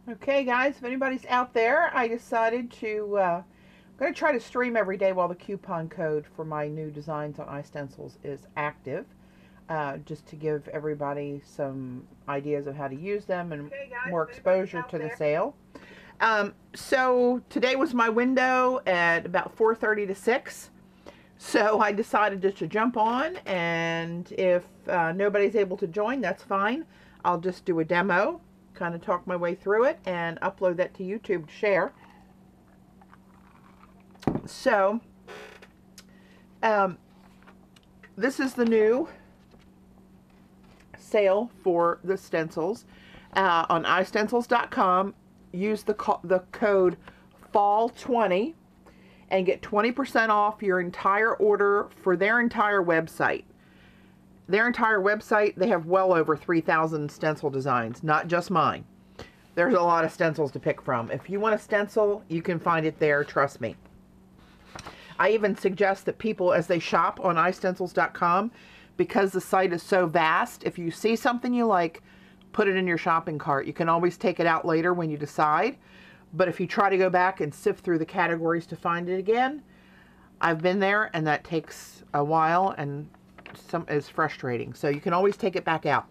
Okay guys, if anybody's out there, I decided to, I'm going to try to stream every day while the coupon code for my new designs on iStencils is active, just to give everybody some ideas of how to use them and more exposure to the sale. So today was my window at about 4:30 to 6. So I decided just to jump on, and if nobody's able to join, that's fine. I'll just do a demo, kind of talk my way through it, and upload that to YouTube to share. So, this is the new sale for the stencils on iStencils.com. Use the code FALL20 and get 20% off your entire order for their entire website. Their entire website, they have well over 3,000 stencil designs, not just mine. There's a lot of stencils to pick from. If you want a stencil, you can find it there, trust me. I even suggest that people, as they shop on iStencils.com, because the site is so vast, if you see something you like, put it in your shopping cart. You can always take it out later when you decide. But if you try to go back and sift through the categories to find it again, I've been there, and that takes a while and is frustrating. So you can always take it back out.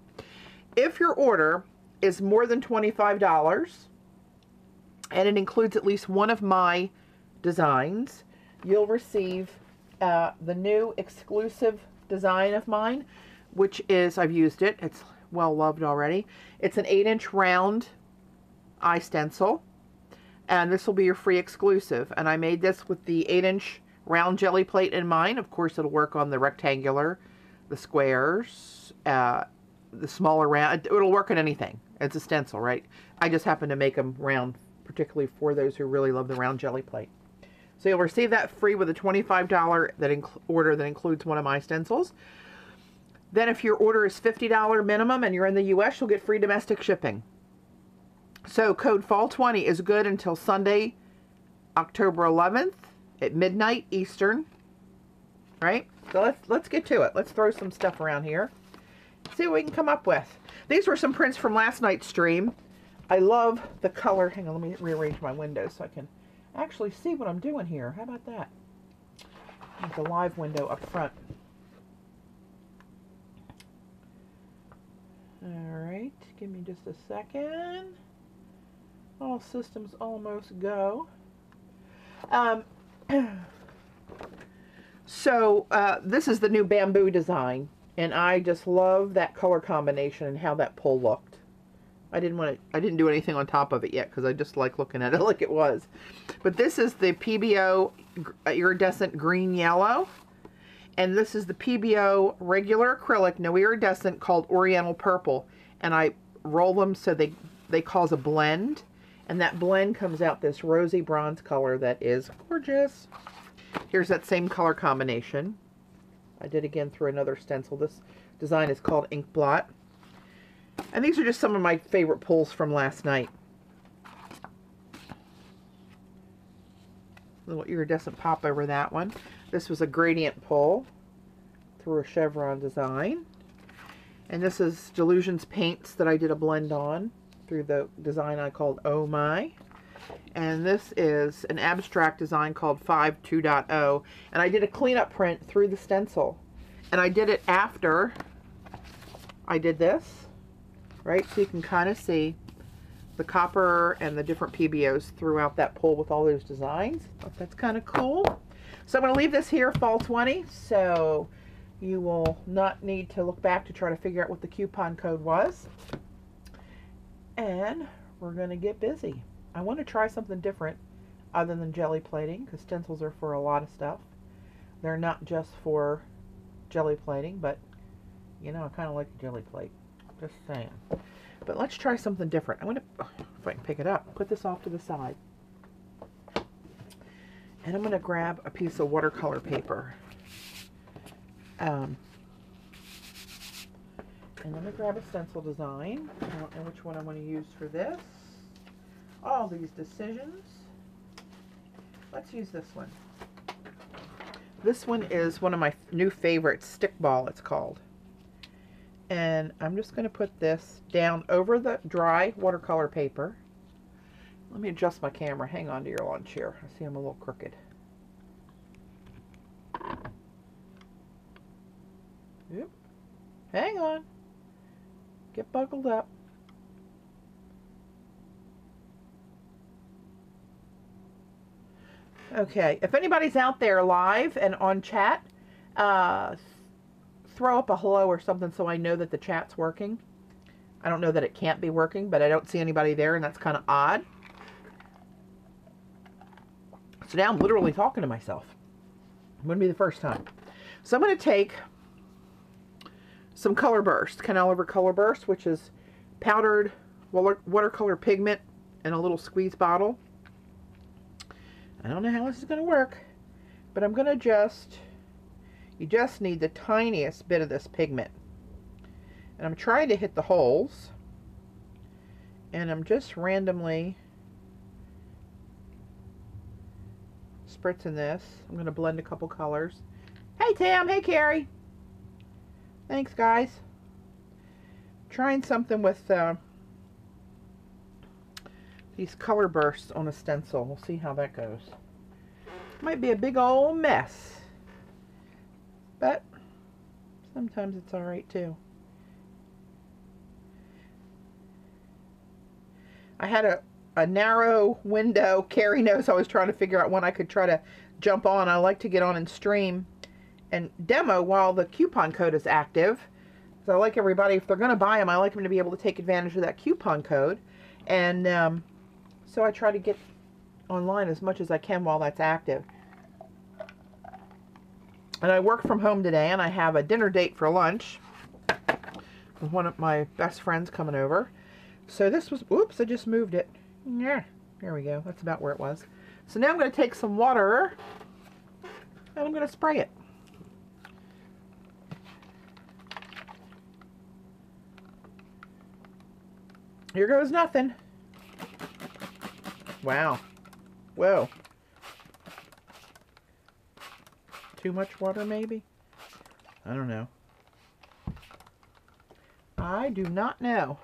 If your order is more than $25 and it includes at least one of my designs, you'll receive the new exclusive design of mine, which is, I've used it, it's well loved already. It's an 8-inch round iStencil, and this will be your free exclusive. And I made this with the 8-inch round jelly plate in mind. Of course, it'll work on the rectangular, the squares, the smaller round. It'll work on anything. It's a stencil, right? I just happen to make them round, particularly for those who really love the round jelly plate. So you'll receive that free with a $25 order that includes one of my stencils. Then if your order is $50 minimum and you're in the US, you'll get free domestic shipping. So code FALL20 is good until Sunday, October 11th at midnight Eastern, right? So let's get to it. Let's throw some stuff around here. See what we can come up with. These were some prints from last night's stream. I love the color. Hang on, let me rearrange my window so I can actually see what I'm doing here. How about that? With the live window up front. All right, give me just a second. All systems almost go. This is the new bamboo design, and I just love that color combination and how that pole looked. I didn't do anything on top of it yet because I just like looking at it like it was. But this is the PBO iridescent green yellow, and this is the PBO regular acrylic, no iridescent, called Oriental purple. And I roll them so they cause a blend. And that blend comes out this rosy bronze color that is gorgeous. Here's that same color combination. I did again through another stencil. This design is called Ink Blot. And these are just some of my favorite pulls from last night. Little iridescent pop over that one. This was a gradient pull through a chevron design. And this is Delusions paints that I did a blend on through the design I called Oh My. And this is an abstract design called 5 2.0. And I did a cleanup print through the stencil. And I did it after I did this, right? So you can kind of see the copper and the different PBOs throughout that pull with all those designs. That's kind of cool. So I'm going to leave this here, FALL20, so you will not need to look back to try to figure out what the coupon code was. And we're going to get busy. I want to try something different other than jelly plating, because stencils are for a lot of stuff. They're not just for jelly plating, but you know, I kind of like a jelly plate. Just saying. But let's try something different. I'm going to, if I can pick it up, put this off to the side. And I'm going to grab a piece of watercolor paper. And I'm going to grab a stencil design. I don't know which one I want to use for this. All these decisions. Let's use this one. This one is one of my new favorites, Stickball it's called. And I'm just going to put this down over the dry watercolor paper. Let me adjust my camera. Hang on to your lawn chair. I see I'm a little crooked. Yep. Hang on. Get buckled up. Okay, if anybody's out there live and on chat, throw up a hello or something so I know that the chat's working. I don't know that it can't be working, but I don't see anybody there, and that's kind of odd. So now I'm literally talking to myself. It wouldn't be the first time. So I'm going to take some Color Burst, Canal Over Color Burst, which is powdered watercolor pigment in a little squeeze bottle. I don't know how this is going to work, but I'm going to you just need the tiniest bit of this pigment. And I'm trying to hit the holes, and I'm just randomly spritzing this. I'm going to blend a couple colors. Hey Tam, hey Carrie. Thanks guys. Trying something with these Color Bursts on a stencil. We'll see how that goes. Might be a big old mess, but sometimes it's alright too. I had a narrow window. Carrie knows I was trying to figure out when I could try to jump on. I like to get on and stream and demo while the coupon code is active. So I like everybody, if they're going to buy them, I like them to be able to take advantage of that coupon code. And so I try to get online as much as I can while that's active. And I work from home today, and I have a dinner date for lunch with one of my best friends coming over. So this was, oops, I just moved it. Yeah, there we go. That's about where it was. So now I'm going to take some water, and I'm going to spray it. Here goes nothing. Wow. Whoa. Too much water, maybe? I don't know. I do not know.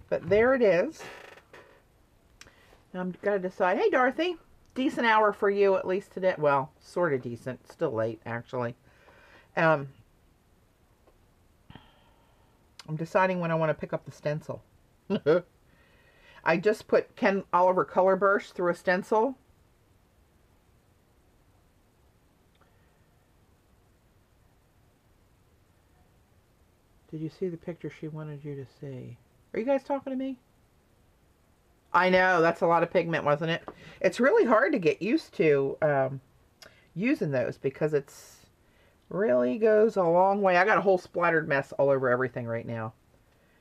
But there it is. I'm going to decide. Hey, Dorothy. Decent hour for you, at least today. Well, sort of decent. Still late, actually. I'm deciding when I want to pick up the stencil. I just put Ken Oliver Color Burst through a stencil. Did you see the picture she wanted you to see? Are you guys talking to me? I know, that's a lot of pigment, wasn't it? It's really hard to get used to using those because it's really goes a long way. I got a whole splattered mess all over everything right now.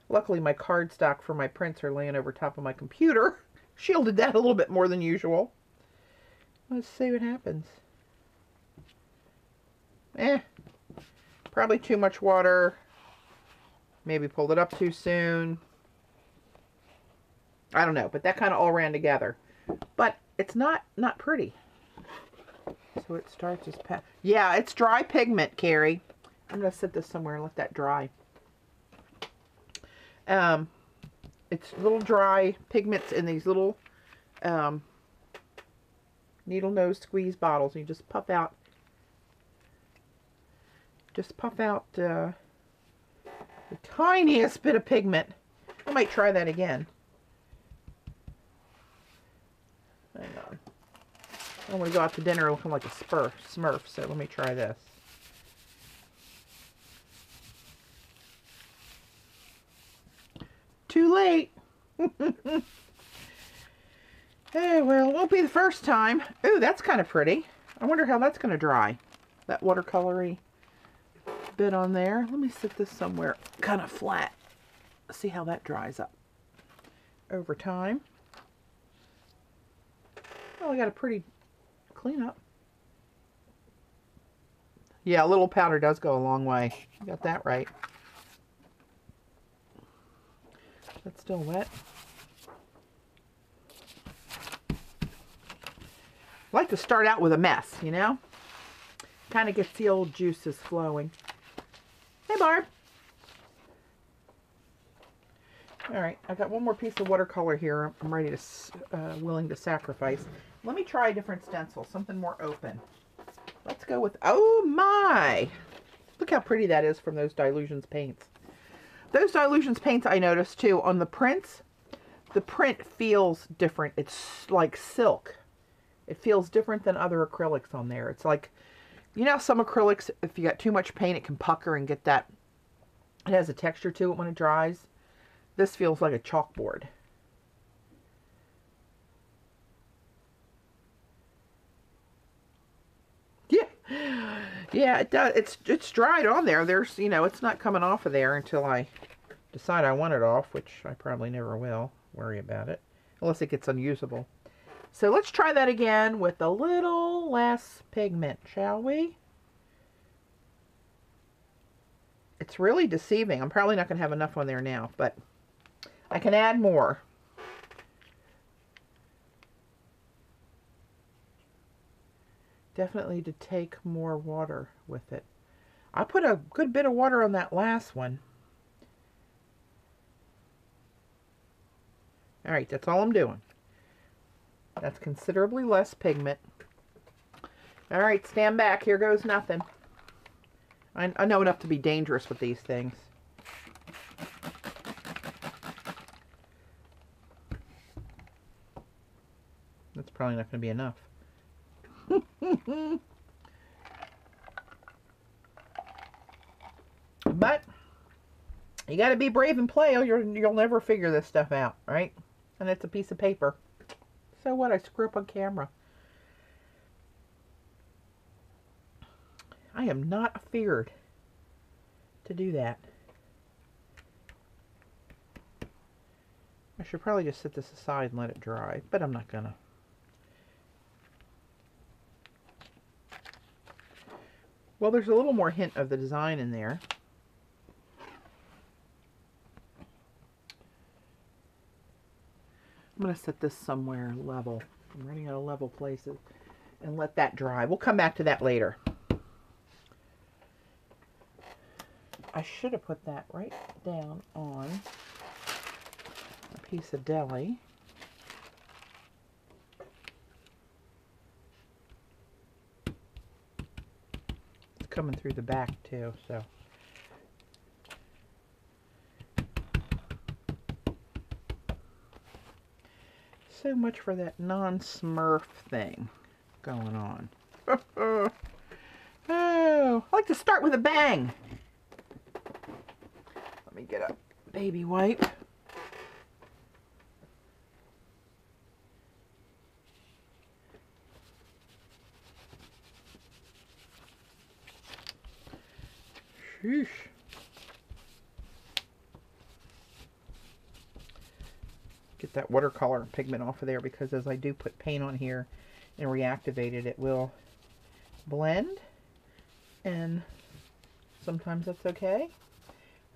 Luckily, my cardstock for my prints are laying over top of my computer. Shielded that a little bit more than usual. Let's see what happens. Probably too much water. Maybe pulled it up too soon. I don't know, but that kind of all ran together. But it's not pretty. So it starts as yeah, it's dry pigment, Carrie. I'm going to set this somewhere and let that dry. It's little dry pigments in these little needle nose squeeze bottles. And you just puff out the tiniest bit of pigment. I might try that again. Hang on. I don't want to go out to dinner looking like a smurf, so let me try this. Too late. Hey, well, it won't be the first time. Ooh, that's kind of pretty. I wonder how that's going to dry. That watercolory bit on there. Let me sit this somewhere kind of flat. See how that dries up over time. Oh, I got a pretty cleanup. Yeah, a little powder does go a long way. You got that right. That's still wet. I like to start out with a mess, you know? Kind of gets the old juices flowing. Hey, Barb. All right, I got one more piece of watercolor here. I'm ready to, willing to sacrifice. Let me try a different stencil, something more open. Let's go with, oh my! Look how pretty that is from those Dylusions paints. Those Dylusions paints I noticed too, on the prints, the print feels different. It's like silk. It feels different than other acrylics on there. It's like, you know, some acrylics, if you got too much paint, it can pucker and get that, it has a texture to it when it dries. This feels like a chalkboard. Yeah, yeah, it does. It's dried on there. There's, you know, it's not coming off of there until I decide I want it off, which I probably never will worry about it, unless it gets unusable. So let's try that again with a little less pigment, shall we? It's really deceiving. I'm probably not going to have enough on there now, but I can add more. Definitely to take more water with it. I put a good bit of water on that last one. All right, that's all I'm doing. That's considerably less pigment. All right, stand back. Here goes nothing. I know enough to be dangerous with these things. That's probably not going to be enough. But you got to be brave and play, or you'll never figure this stuff out, right? And it's a piece of paper. So what? I screw up on camera. I am not afeared to do that. I should probably just set this aside and let it dry, but I'm not gonna. Well, there's a little more hint of the design in there. I'm going to set this somewhere level. I'm running out of level places. And let that dry. We'll come back to that later. I should have put that right down on a piece of deli. It's coming through the back too, so. So much for that non-smurf thing going on. Oh, I like to start with a bang. Let me get a baby wipe. Sheesh. Get that watercolor pigment off of there, because as I do put paint on here and reactivate it, it will blend, and sometimes that's okay.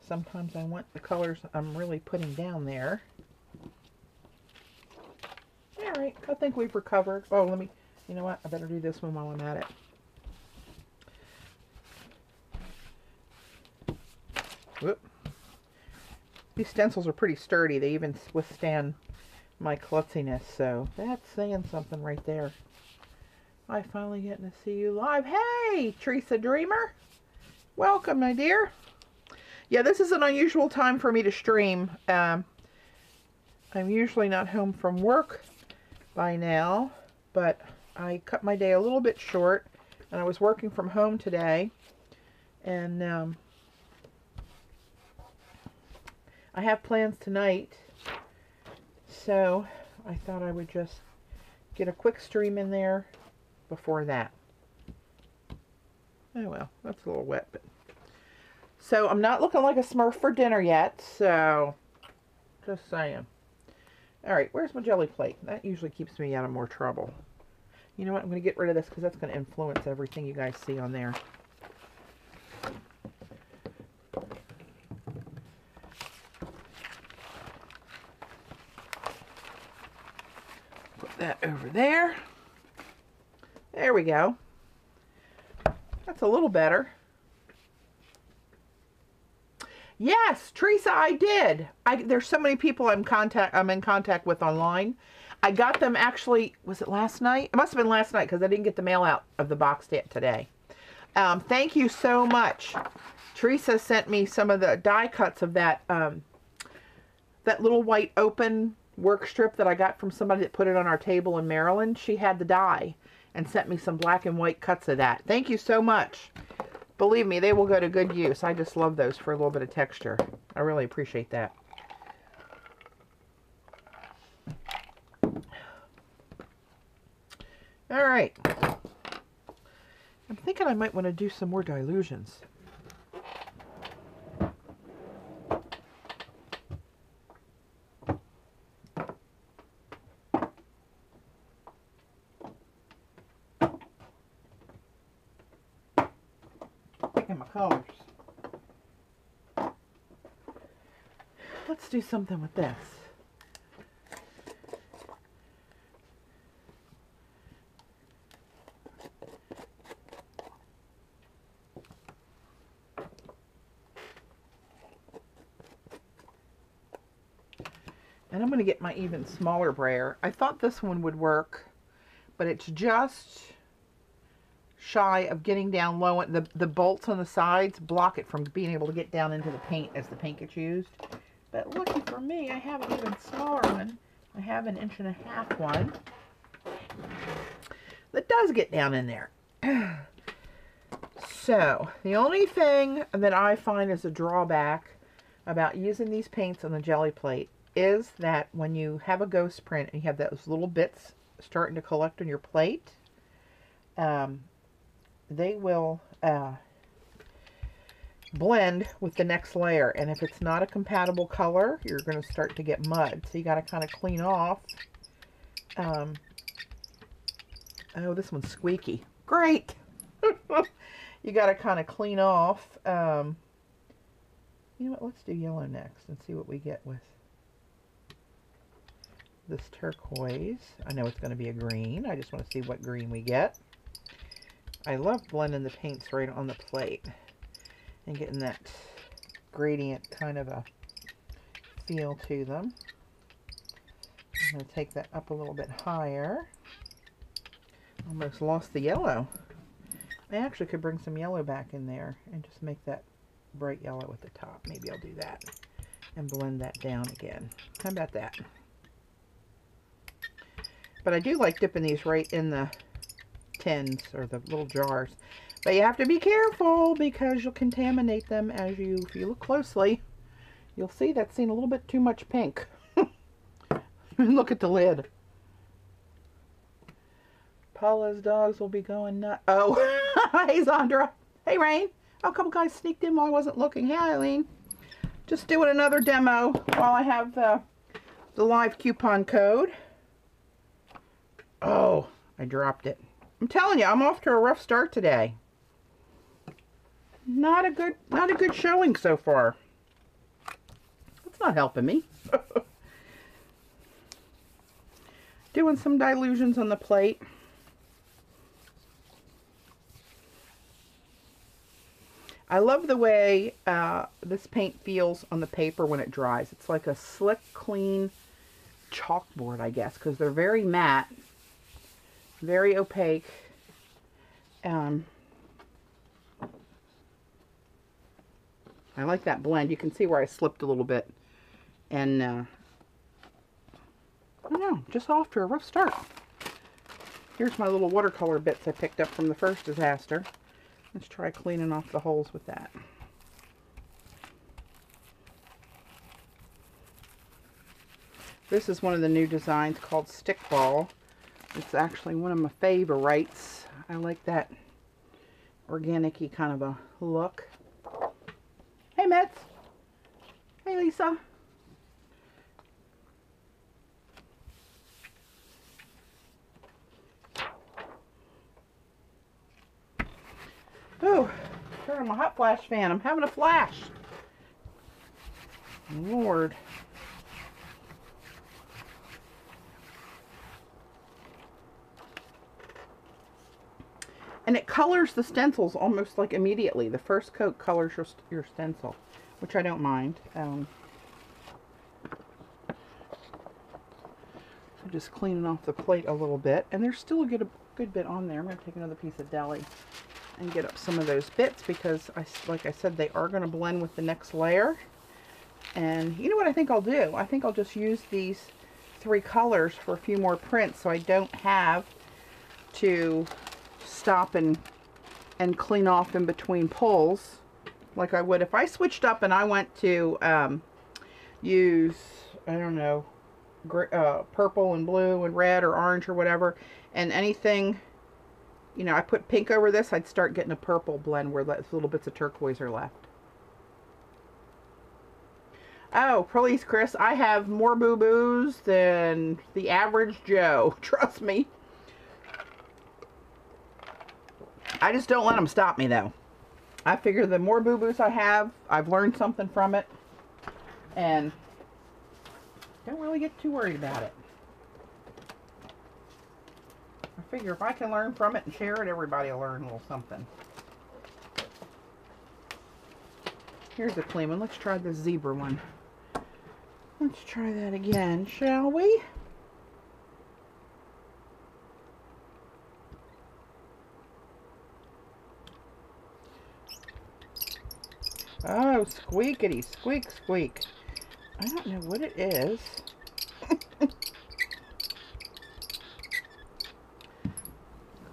Sometimes I want the colors I'm really putting down there. All right, I think we've recovered. Oh, let me, you know what? I better do this one while I'm at it. Whoop. These stencils are pretty sturdy. They even withstand my klutziness, so that's saying something right there. I finally getting to see you live. Hey, Teresa Dreamer. Welcome, my dear. Yeah, this is an unusual time for me to stream. I'm usually not home from work by now, but I cut my day a little bit short, and I was working from home today, and I have plans tonight, so I thought I would just get a quick stream in there before that. Oh well, that's a little wet, but so I'm not looking like a Smurf for dinner yet, so just saying. All right, where's my jelly plate? That usually keeps me out of more trouble. You know what? I'm going to get rid of this because that's going to influence everything you guys see on there. That over there. There we go. That's a little better. Yes, Teresa, I did. There's so many people I'm in contact with online. I got them actually, was it last night? It must have been last night because I didn't get the mail out of the box yet today. Thank you so much. Teresa sent me some of the die cuts of that that little white open work strip that I got from somebody that put it on our table in Maryland. She had the die and sent me some black and white cuts of that. Thank you so much. Believe me, they will go to good use. I just love those for a little bit of texture. I really appreciate that. All right. I'm thinking I might want to do some more dilutions. Picking my colors. Let's do something with this. And I'm going to get my even smaller brayer. I thought this one would work, but it's just shy of getting down low. The bolts on the sides block it from being able to get down into the paint as the paint gets used. But lucky for me, I have an even smaller one. I have an 1.5 inch one that does get down in there. So the only thing that I find is a drawback about using these paints on the jelly plate is that when you have a ghost print and you have those little bits starting to collect on your plate, they will blend with the next layer, and if it's not a compatible color, you're going to start to get mud. So you got to kind of clean off. Oh, this one's squeaky. Great. You got to kind of clean off. You know what? Let's do yellow next and see what we get with this turquoise. I know it's going to be a green. I just want to see what green we get. I love blending the paints right on the plate and getting that gradient kind of a feel to them. I'm going to take that up a little bit higher. Almost lost the yellow. I actually could bring some yellow back in there and just make that bright yellow at the top. Maybe I'll do that and blend that down again. How about that? But I do like dipping these right in the tins or the little jars. But you have to be careful because you'll contaminate them if you look closely. You'll see that's seen a little bit too much pink. Look at the lid. Paula's dogs will be going nuts. Oh, hey Zandra. Hey Rain. Oh, a couple guys sneaked in while I wasn't looking. Hey Eileen. Just doing another demo while I have the live coupon code. Oh, I dropped it. I'm telling you, I'm off to a rough start today. Not a good showing so far. It's not helping me. Doing some dilutions on the plate. I love the way this paint feels on the paper when it dries. It's like a slick, clean chalkboard, I guess, because they're very matte, very opaque. I like that blend. You can see where I slipped a little bit. And, I don't know, just off to a rough start. Here's my little watercolor bits I picked up from the first disaster. Let's try cleaning off the holes with that. This is one of the new designs called Stickball. It's actually one of my favorites. I like that organic-y kind of a look. Hey, Mitz. Hey, Lisa. Oh, turn on my hot flash fan. I'm having a flash. Lord. And it colors the stencils almost like immediately. The first coat colors your stencil. which I don't mind. Just cleaning off the plate a little bit, and there's still a good bit on there. I'm going to take another piece of deli and get up some of those bits because, like I said, they are going to blend with the next layer. And you know what I think I'll do? I think I'll just use these 3 colors for a few more prints so I don't have to stop and clean off in between pulls like I would if I switched up and I went to use, I don't know, purple and blue and red or orange or whatever, and anything, you know, I put pink over this, I'd start getting a purple blend where those little bits of turquoise are left. Oh, please, Chris, I have more boo-boos than the average Joe. Trust me. I just don't let them stop me, though. I figure the more boo-boos I have, I've learned something from it, and don't really get too worried about it. I figure if I can learn from it and share it, everybody will learn a little something. Here's a clean one. Let's try the zebra one. Let's try that again, shall we? Oh, squeakity, squeak, squeak. I don't know what it is.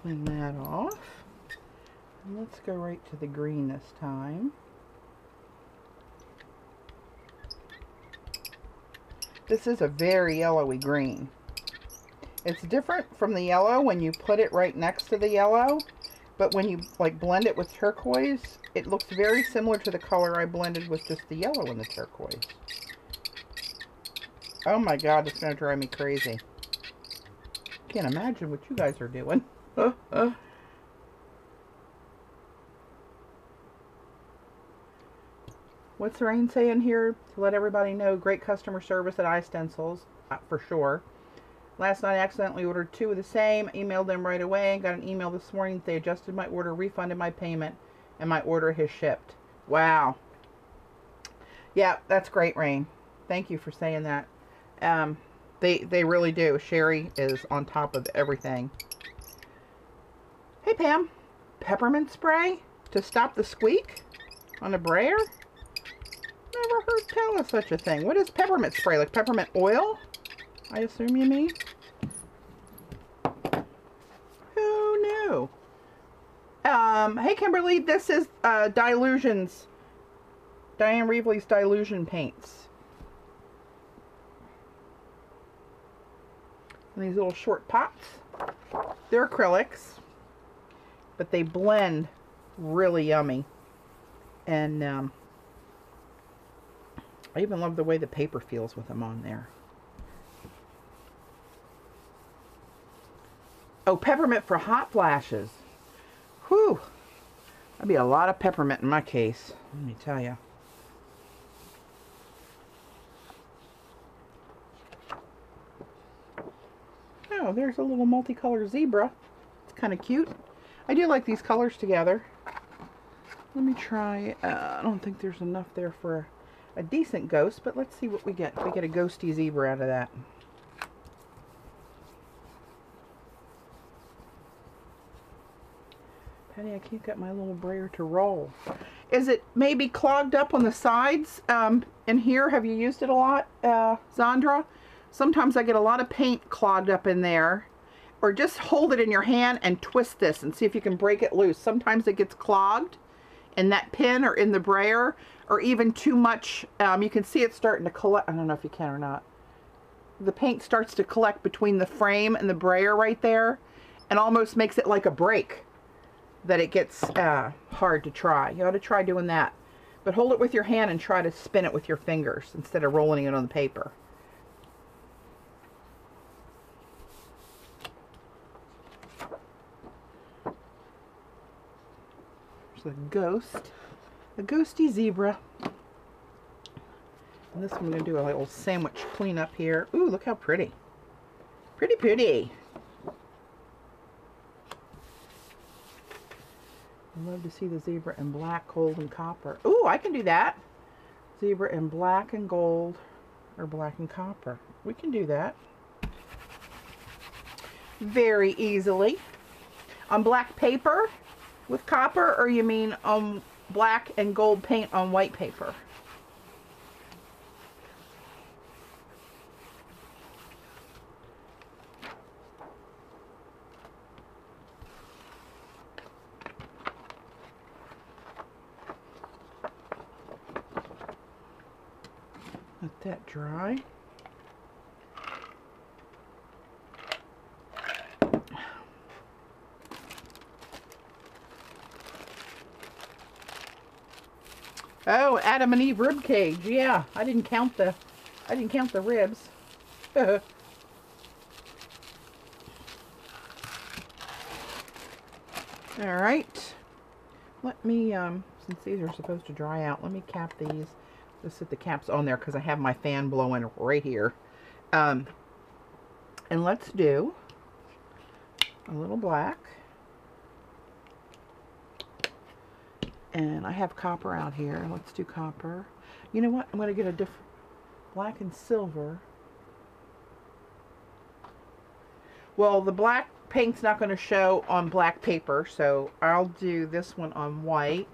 Clean that off. And let's go right to the green this time. This is a very yellowy green. It's different from the yellow when you put it right next to the yellow, but when you like blend it with turquoise, it looks very similar to the color I blended with just the yellow and the turquoise. Oh my God, it's gonna drive me crazy. Can't imagine what you guys are doing. What's Rain saying here? To let everybody know, great customer service at iStencils, for sure. Last night I accidentally ordered 2 of the same, emailed them right away, got an email this morning that they adjusted my order, refunded my payment, and my order has shipped. Wow. Yeah, that's great, Rain. Thank you for saying that. They really do. Sherry is on top of everything. Hey, Pam. Peppermint spray to stop the squeak on a brayer? Never heard tell of such a thing. What is peppermint spray? Like peppermint oil? I assume you mean? Who knew? Hey, Kimberly, this is Dilutions. Diane Reevely's Dilution Paints. And these little short pots. They're acrylics, but they blend really yummy. And I even love the way the paper feels with them on there. Oh, peppermint for hot flashes. Whew. That'd be a lot of peppermint in my case, let me tell you. Oh, there's a little multicolored zebra. It's kind of cute. I do like these colors together. Let me try. I don't think there's enough there for a decent ghost, but let's see what we get. If we get a ghosty zebra out of that. Patty, I can't get my little brayer to roll. Is it maybe clogged up on the sides in here? Have you used it a lot, Zandra? Sometimes I get a lot of paint clogged up in there. Or just hold it in your hand and twist this and see if you can break it loose. Sometimes it gets clogged in that pin or in the brayer, or even too much. You can see it starting to collect. I don't know if you can or not. The paint starts to collect between the frame and the brayer right there, and almost makes it like a break that it gets hard to try. You ought to try doing that. But hold it with your hand and try to spin it with your fingers instead of rolling it on the paper. There's a ghosty zebra. And this one I'm going to do a little sandwich cleanup here. Ooh, look how pretty. Pretty, pretty. I love to see the zebra in black, gold, and copper. Ooh, I can do that. Zebra in black and gold or black and copper. We can do that very easily. On black paper with copper, or you mean on black and gold paint on white paper? Let that dry. Oh, Adam and Eve rib cage. Yeah, I didn't count the ribs. All right. Let me since these are supposed to dry out, let me cap these. Just set the caps on there because I have my fan blowing right here. And let's do a little black. And I have copper out here. Let's do copper. You know what? I'm going to get a different black and silver. Well, the black paint's not going to show on black paper, so I'll do this one on white.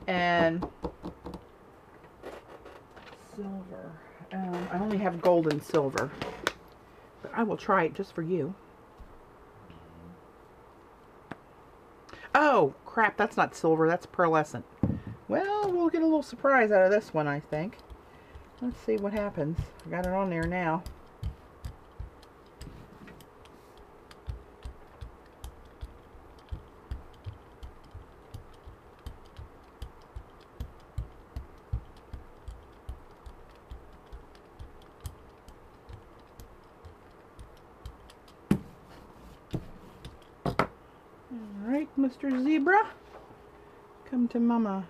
And silver. I only have gold and silver, but I will try it just for you. Oh, crap, that's not silver, that's pearlescent. Well, we'll get a little surprise out of this one, I think. Let's see what happens. I got it on there now. Alright, Mr. Zebra, come to Mama.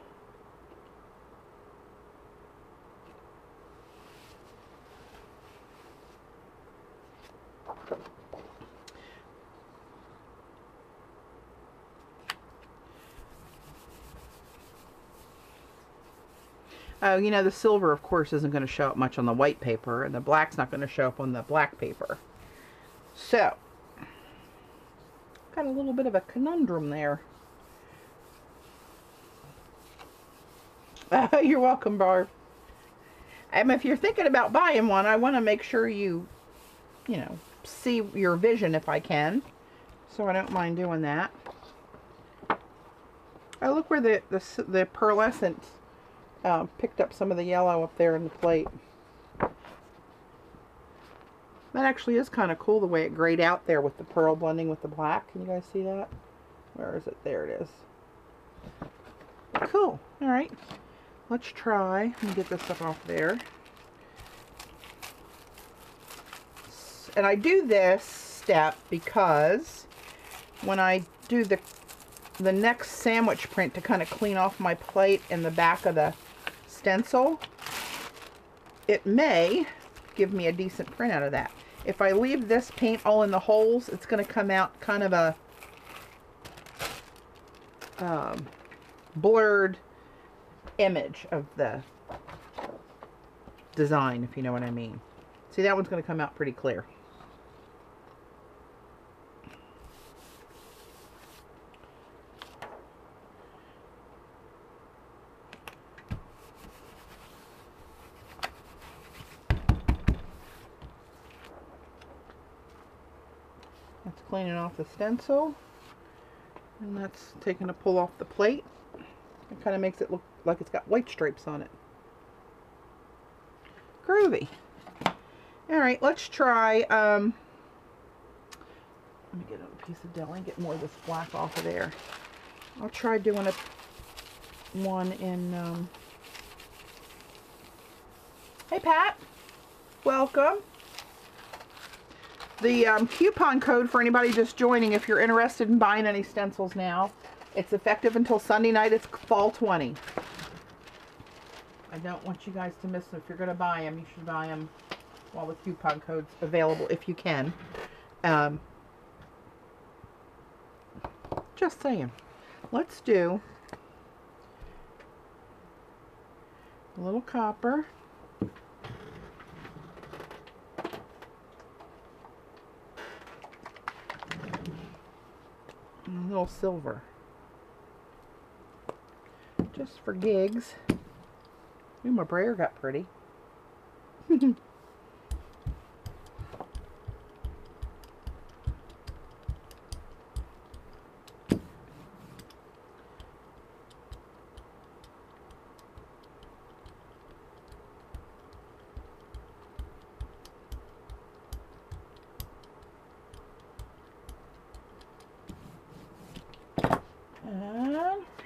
Oh, you know, the silver, of course, isn't going to show up much on the white paper, and the black's not going to show up on the black paper. So, got a little bit of a conundrum there. You're welcome, Barb. If you're thinking about buying one, I want to make sure you know, see your vision if I can. So I don't mind doing that. Oh, look where the pearlescent picked up some of the yellow up there in the plate. That actually is kind of cool the way it grayed out there with the pearl blending with the black. Can you guys see that? Where is it? There it is. Cool. All right. Let's try. Let me get this stuff off there. And I do this step because when I do the next sandwich print to kind of clean off my plate and the back of the stencil, it may give me a decent print out of that. If I leave this paint all in the holes, it's going to come out kind of a blurred image of the design, if you know what I mean. See, that one's going to come out pretty clear. That's cleaning off the stencil, and that's taking a pull off the plate. It kind of makes it look like it's got white stripes on it. Groovy. Alright, let's try, let me get a piece of deli and get more of this black off of there. I'll try doing one in, hey Pat, welcome. The coupon code for anybody just joining, if you're interested in buying any stencils now, it's effective until Sunday night. It's fall 20. I don't want you guys to miss them. If you're going to buy them, you should buy them while the coupon code's available if you can. Just saying. Let's do A little copper. And a little silver. Just for gigs. Ooh, my brayer got pretty. And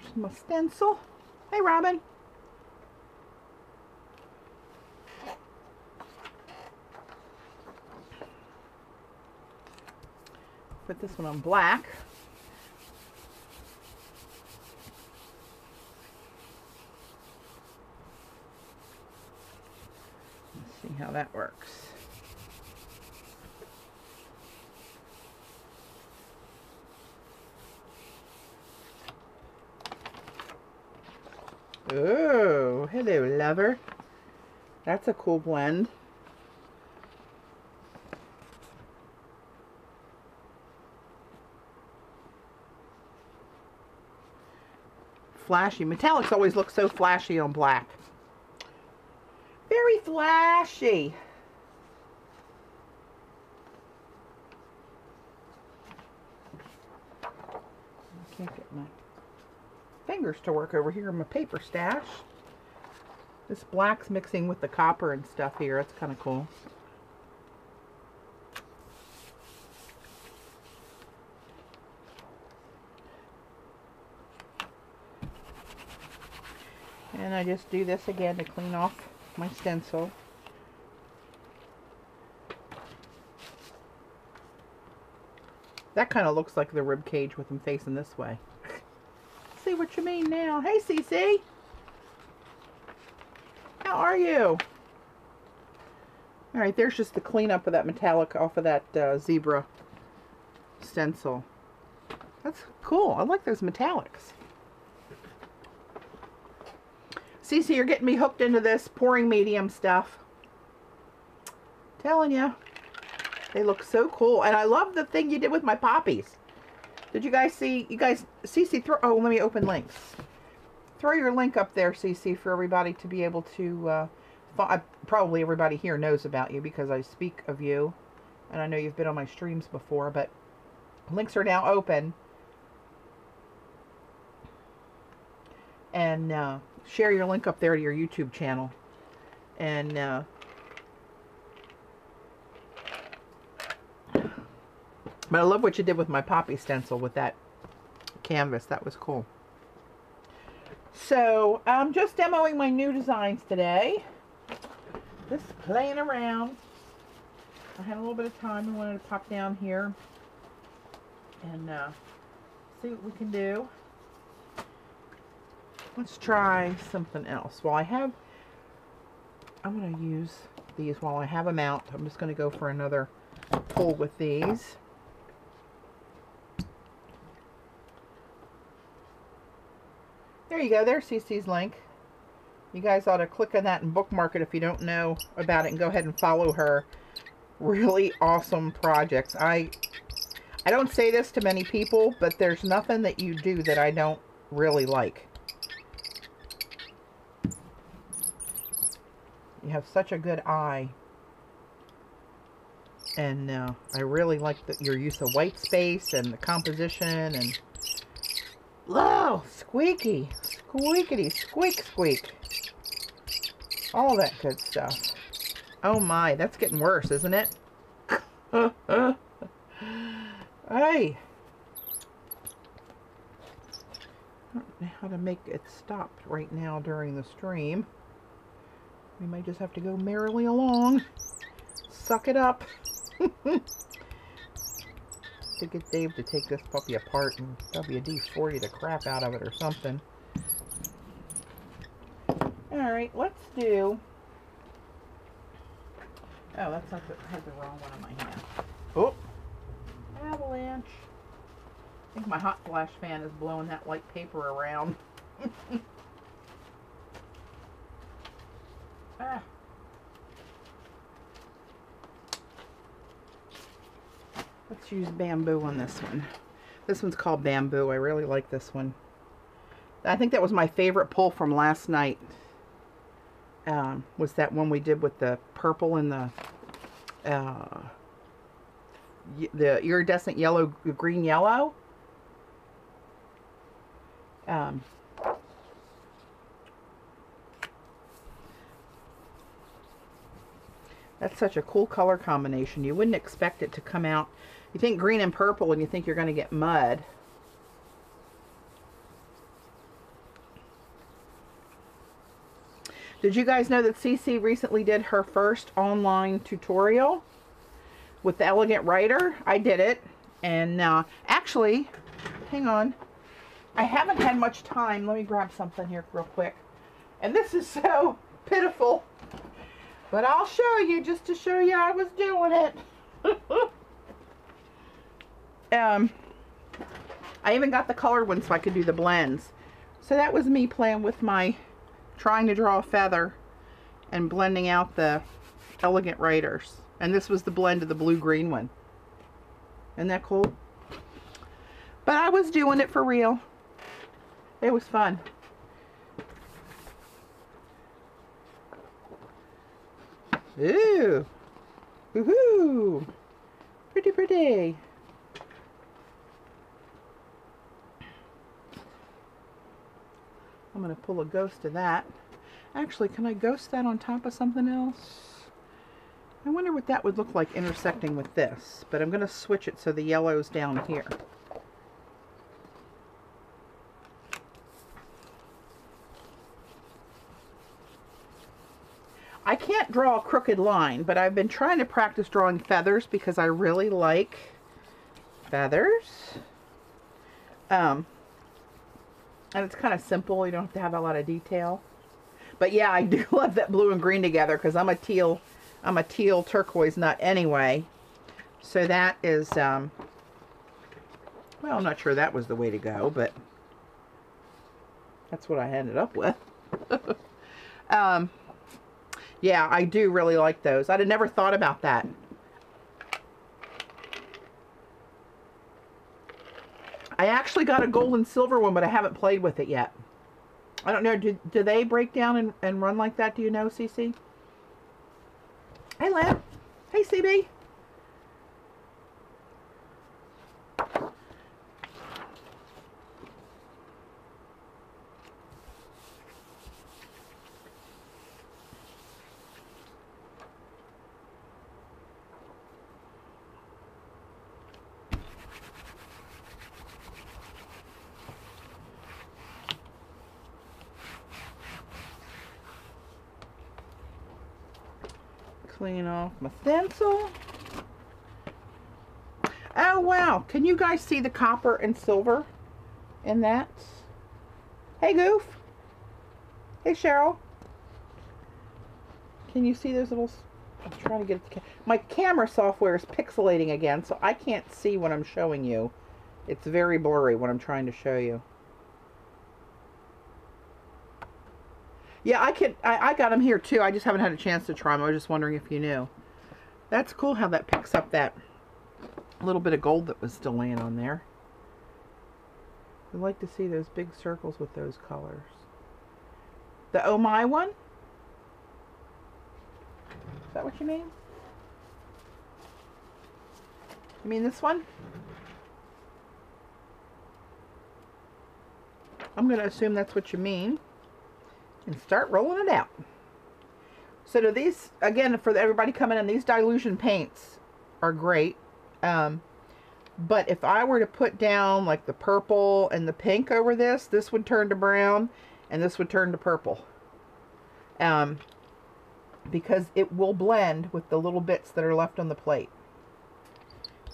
here's my stencil. Hey, Robin. Put this one on black. Let's see how that works. Oh, hello, lover. That's a cool blend. Flashy. Metallics always look so flashy on black. Very flashy. I can't get my fingers to work over here in my paper stash. This black's mixing with the copper and stuff here. It's kind of cool. And I just do this again to clean off my stencil. That kind of looks like the rib cage with them facing this way. See what you mean now. Hey, Cece. How are you? Alright, there's just the cleanup of that metallic off of that zebra stencil. That's cool. I like those metallics. Cece, you're getting me hooked into this pouring medium stuff. Telling you. They look so cool. And I love the thing you did with my poppies. Did you guys see? You guys, Cece, oh, let me open links. Throw your link up there, Cece, for everybody to be able to, probably everybody here knows about you because I speak of you. And I know you've been on my streams before, but links are now open. And share your link up there to your YouTube channel. And but I love what you did with my poppy stencil with that canvas. That was cool. So I'm just demoing my new designs today. Just playing around. I had a little bit of time. I wanted to pop down here and see what we can do. Let's try something else. Well, I'm going to use these while I have them out. I'm just going to go for another pull with these. There you go. There's Cece's link. You guys ought to click on that and bookmark it if you don't know about it, and go ahead and follow her. Really awesome projects. I don't say this to many people, but there's nothing that you do that I don't really like. You have such a good eye. And I really like your use of white space and the composition and... Whoa! Squeaky! Squeakity! Squeak! Squeak! All that good stuff. Oh my, that's getting worse, isn't it? Hey! I don't know how to make it stop right now during the stream. We might just have to go merrily along. Suck it up. To get Dave to take this puppy apart and WD-40 the crap out of it or something. Alright, let's do... Oh, that's not the... I had the wrong one in my hand. Oh! Avalanche. I think my hot flash fan is blowing that white paper around. Let's use bamboo on this one. This one's called Bamboo. I really like this one. I think that was my favorite pull from last night. Was that one we did with the purple and the iridescent yellow, green yellow. That's such a cool color combination. You wouldn't expect it to come out. You think green and purple and you think you're going to get mud. Did you guys know that Cece recently did her first online tutorial with the Elegant Writer? I did it. And actually, hang on. I haven't had much time. Let me grab something here real quick. And this is so pitiful. But I'll show you just to show you I was doing it. I even got the colored one so I could do the blends. So that was me playing with my, trying to draw a feather and blending out the Elegant Writers. And this was the blend of the blue-green one. Isn't that cool? But I was doing it for real. It was fun. Ooh. Woohoo. Pretty, pretty. I'm going to pull a ghost of that. Actually, can I ghost that on top of something else? I wonder what that would look like intersecting with this. But I'm going to switch it so the yellow's down here. I can't draw a crooked line, but I've been trying to practice drawing feathers because I really like feathers. And it's kind of simple. You don't have to have a lot of detail. But yeah, I do love that blue and green together because I'm a teal turquoise nut anyway. So that is, well, I'm not sure that was the way to go, but that's what I ended up with. Yeah, I do really like those. I'd have never thought about that. I actually got a gold and silver one, but I haven't played with it yet. I don't know, do they break down and run like that? Do you know, Cece? Hey, Lamb. Hey, CB. Clean off my stencil. Oh wow, can you guys see the copper and silver in that? Hey Goof. Hey Cheryl. Can you see those little, I'm trying to get it to, my camera software is pixelating again, so I can't see what I'm showing you. It's very blurry what I'm trying to show you. Yeah, I got them here too. I just haven't had a chance to try them. I was just wondering if you knew. That's cool how that picks up that little bit of gold that was still laying on there. I'd like to see those big circles with those colors. The Oh My one? Is that what you mean? You mean this one? I'm going to assume that's what you mean. And start rolling it out. So do these, again, for everybody coming in, these dilution paints are great. But if I were to put down like the purple and the pink over this, this would turn to brown and this would turn to purple. Because it will blend with the little bits that are left on the plate.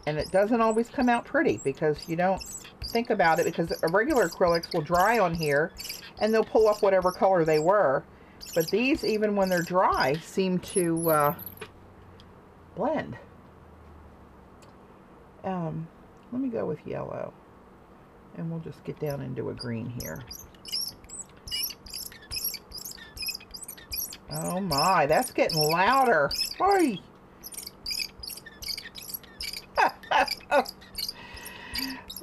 And it doesn't always come out pretty because you don't think about it, because regular acrylics will dry on here and they'll pull up whatever color they were. But these, even when they're dry, seem to blend. Let me go with yellow. And we'll just get down into a green here. Oh my, that's getting louder. Hoi! I'm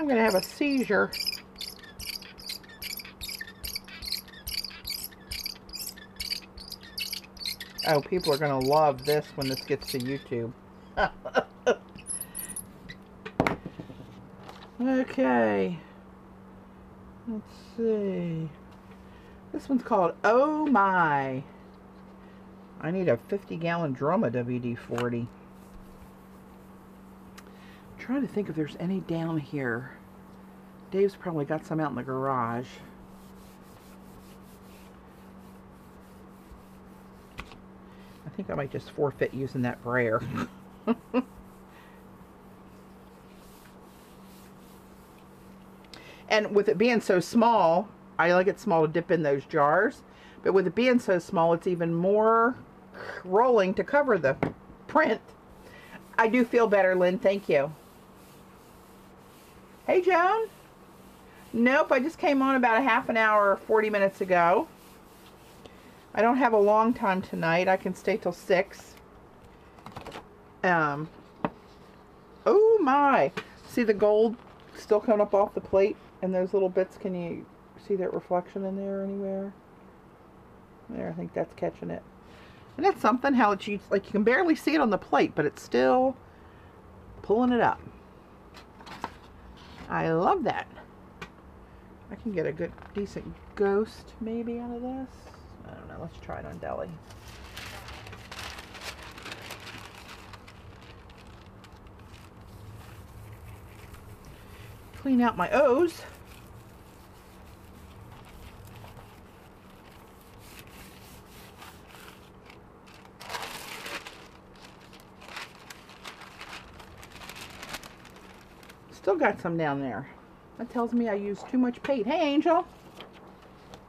gonna have a seizure. Oh, people are gonna love this when this gets to YouTube. Okay. Let's see. This one's called Oh My. I need a 50-gallon drum of WD-40. I'm trying to think if there's any down here. Dave's probably got some out in the garage. I think I might just forfeit using that brayer. And with it being so small, I like it small to dip in those jars. But with it being so small, it's even more rolling to cover the print. I do feel better, Lynn. Thank you. Hey, Joan. Nope, I just came on about a half an hour, 40 minutes ago. I don't have a long time tonight. I can stay till 6. Oh my. See the gold still coming up off the plate? And those little bits, can you see that reflection in there anywhere? There, I think that's catching it. And that's something, how it's like you can barely see it on the plate, but it's still pulling it up. I love that. I can get a good, decent ghost maybe out of this. I don't know, let's try it on Deli. Clean out my O's. Still got some down there. That tells me I used too much paint. Hey, Angel.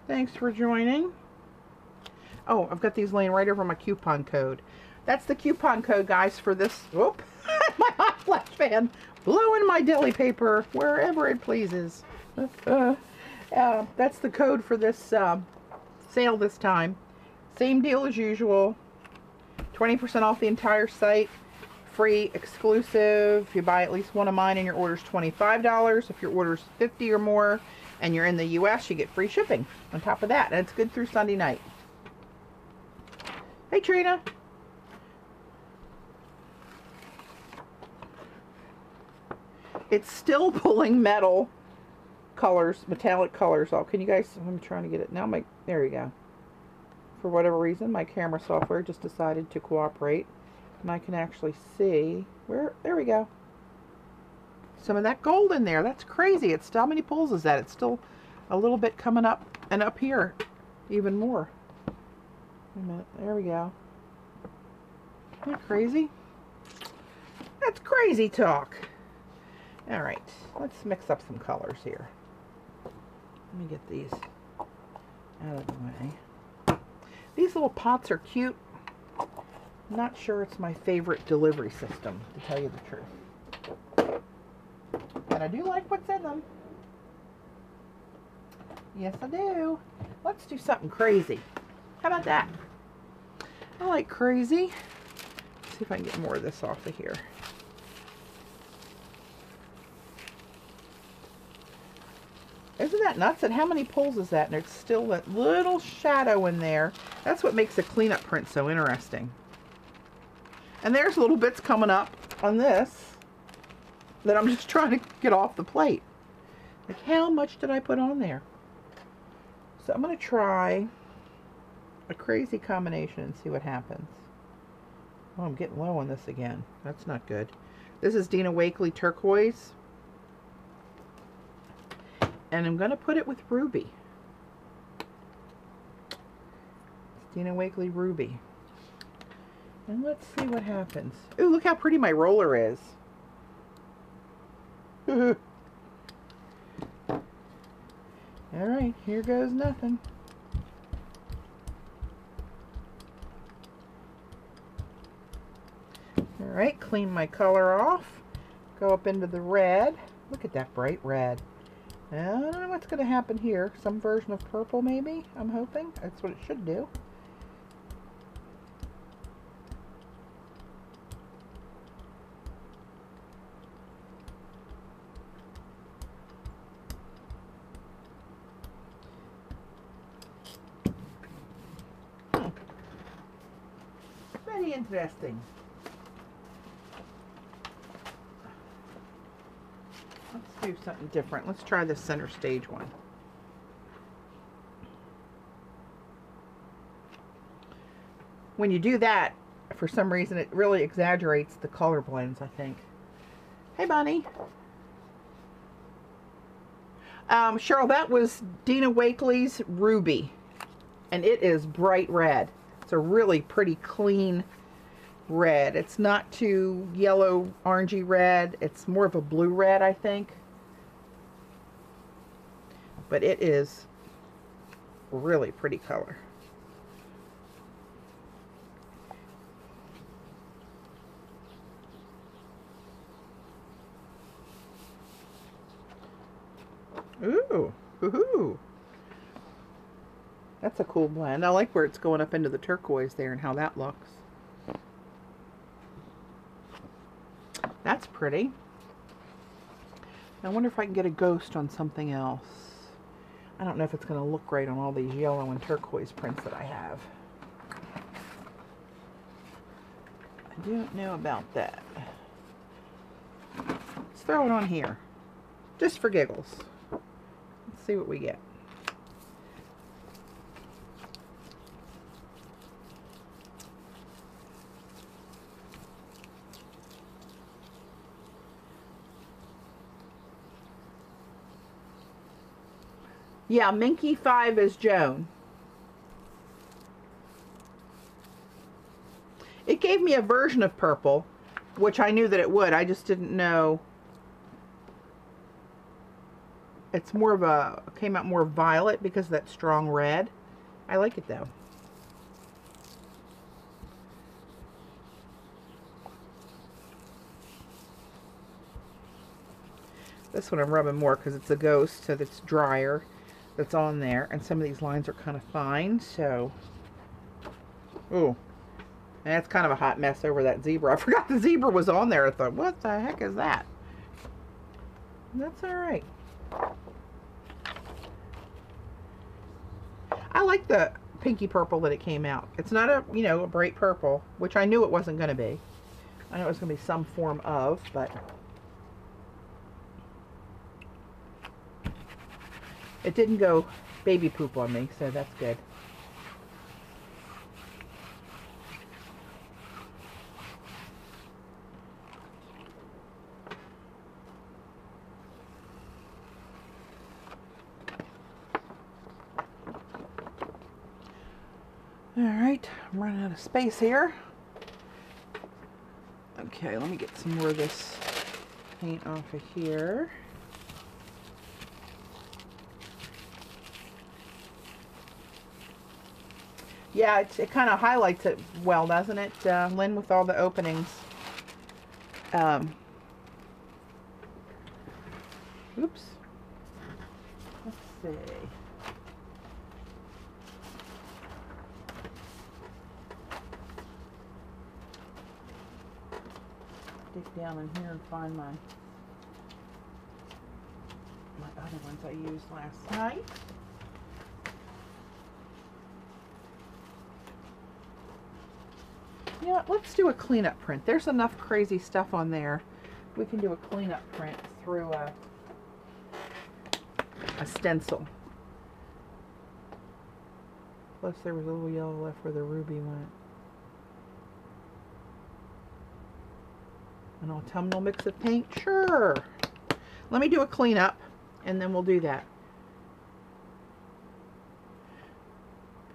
Thanks for joining. Oh, I've got these laying right over my coupon code. That's the coupon code, guys, for this. Whoop. My hot flash fan blowing my deli paper wherever it pleases. That's the code for this sale this time. Same deal as usual. 20% off the entire site. Free, exclusive. If you buy at least one of mine and your order's $25. If your order's 50 or more and you're in the US, you get free shipping on top of that. And it's good through Sunday night. Hey, Trina. It's still pulling metal colors, metallic colors off. Can you guys, I'm trying to get it now. There you go. For whatever reason, my camera software just decided to cooperate. And I can actually see where, there we go. Some of that gold in there. That's crazy. It's still, how many pulls is that? It's still a little bit coming up and up here even more. Wait a minute. There we go. Isn't that crazy? That's crazy talk. All right. Let's mix up some colors here. Let me get these out of the way. These little pots are cute. Not sure it's my favorite delivery system, to tell you the truth. But I do like what's in them. Yes, I do. Let's do something crazy. How about that? I like crazy. Let's see if I can get more of this off of here. Isn't that nuts? And how many pulls is that? And there's still that little shadow in there. That's what makes the cleanup print so interesting. And there's little bits coming up on this that I'm just trying to get off the plate. Like, how much did I put on there? So I'm going to try a crazy combination and see what happens. Oh, I'm getting low on this again. That's not good. This is Dina Wakley Turquoise. And I'm going to put it with Ruby. It's Dina Wakley Ruby. And let's see what happens. Ooh, look how pretty my roller is. Alright, here goes nothing. Alright, clean my color off. Go up into the red. Look at that bright red. I don't know what's going to happen here. Some version of purple, maybe? I'm hoping. That's what it should do. Very interesting. Let's do something different. Let's try this center stage one. When you do that, for some reason, it really exaggerates the color blends, I think. Hey, Bunny. Cheryl, that was Dina Wakely's Ruby, and it is bright red. It's a really pretty clean red. It's not too yellow, orangey red. It's more of a blue red, I think. But it is really pretty color. Ooh, ooh. That's a cool blend. I like where it's going up into the turquoise there and how that looks. That's pretty. I wonder if I can get a ghost on something else. I don't know if it's going to look great on all these yellow and turquoise prints that I have. I don't know about that. Let's throw it on here. Just for giggles. Let's see what we get. Yeah, Minky 5 is Joan. It gave me a version of purple, which I knew that it would. I just didn't know. It's more of a, came out more violet because of that strong red. I like it though. This one I'm rubbing more because it's a ghost, so that's drier. That's on there, and some of these lines are kind of fine, so ooh, and that's kind of a hot mess over that zebra. I forgot the zebra was on there. I thought, what the heck is that? That's all right. I like the pinky purple that it came out. It's not a, you know, a bright purple, which I knew it wasn't going to be. I know it was going to be some form of, but it didn't go baby poop on me, so that's good. All right, I'm running out of space here. Okay, let me get some more of this paint off of here. Yeah, it kind of highlights it well, doesn't it, Lynn, with all the openings? Oops. Let's see. Dig down in here and find my other ones I used last night. You know what, let's do a cleanup print. There's enough crazy stuff on there. We can do a cleanup print through a stencil. Plus there was a little yellow left where the ruby went. An autumnal mix of paint? Sure. Let me do a cleanup and then we'll do that.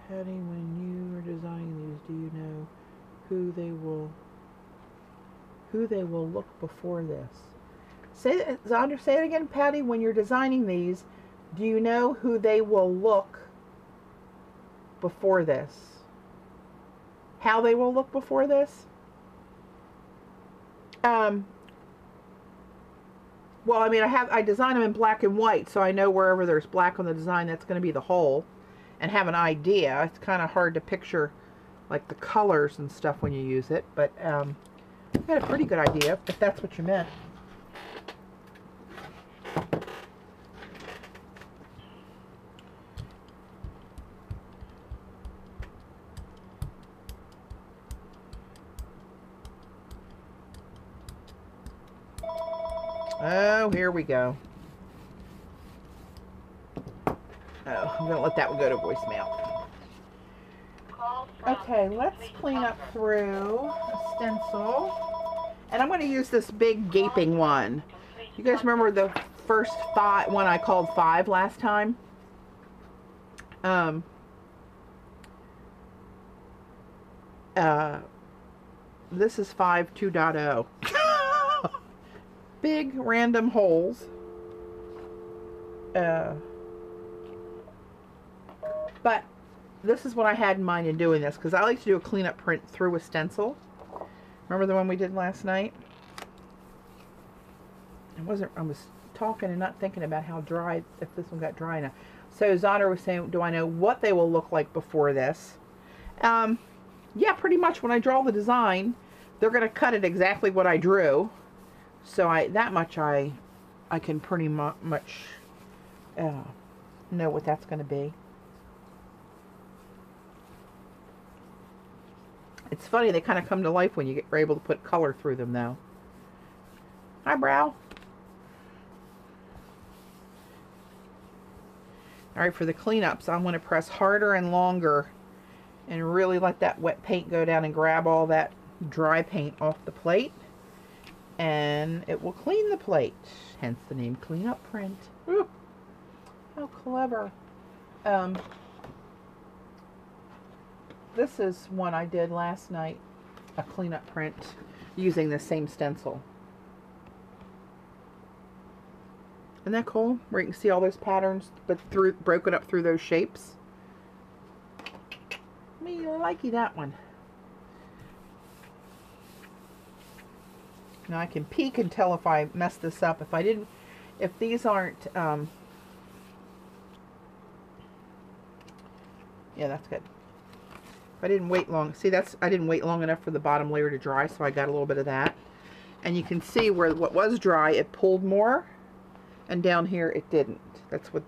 Patty, when you are designing these, do you know who they will look before this? Say, Zonder, say it again, Patty. When you're designing these, do you know who they will look before this? How they will look before this? Well, I mean, I design them in black and white, so I know wherever there's black on the design, that's going to be the whole, and have an idea. It's kind of hard to picture like the colors and stuff when you use it, but I had a pretty good idea, if that's what you meant. Oh, here we go. Oh, I'm gonna let that one go to voicemail. Okay, let's clean up through a stencil. And I'm going to use this big gaping one. You guys remember the first one I called 5 last time? This is 5 2.0. Big random holes. But this is what I had in mind in doing this, because I like to do a cleanup print through a stencil. Remember the one we did last night? I was talking and not thinking about how dry, if this one got dry enough. So Zonner was saying, do I know what they will look like before this? Yeah, pretty much when I draw the design, they're going to cut it exactly what I drew. So that much I can pretty much know what that's going to be. It's funny, they kind of come to life when you're able to put color through them, though. Hi, brow. All right, for the cleanups, I'm going to press harder and longer and really let that wet paint go down and grab all that dry paint off the plate. And it will clean the plate, hence the name Cleanup Print. Ooh, how clever. This is one I did last night, a cleanup print using the same stencil. Isn't that cool? Where you can see all those patterns, but broken up through those shapes. Me likey that one. Now I can peek and tell if I messed this up. If these aren't, yeah, that's good. I didn't wait long. See, I didn't wait long enough for the bottom layer to dry, so I got a little bit of that. And you can see where what was dry, it pulled more, and down here it didn't. That's what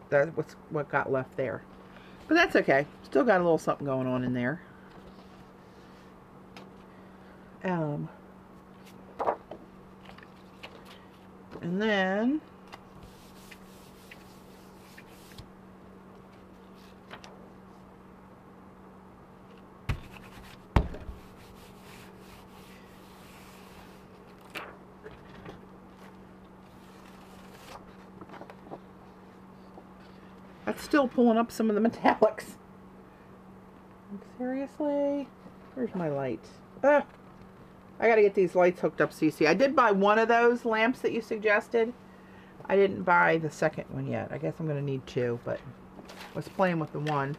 got left there. But that's okay. Still got a little something going on in there. And then that's still pulling up some of the metallics. Seriously? Where's my light? I gotta get these lights hooked up, Cece. I did buy one of those lamps that you suggested. I didn't buy the second one yet. I guess I'm gonna need 2, but I was playing with the one.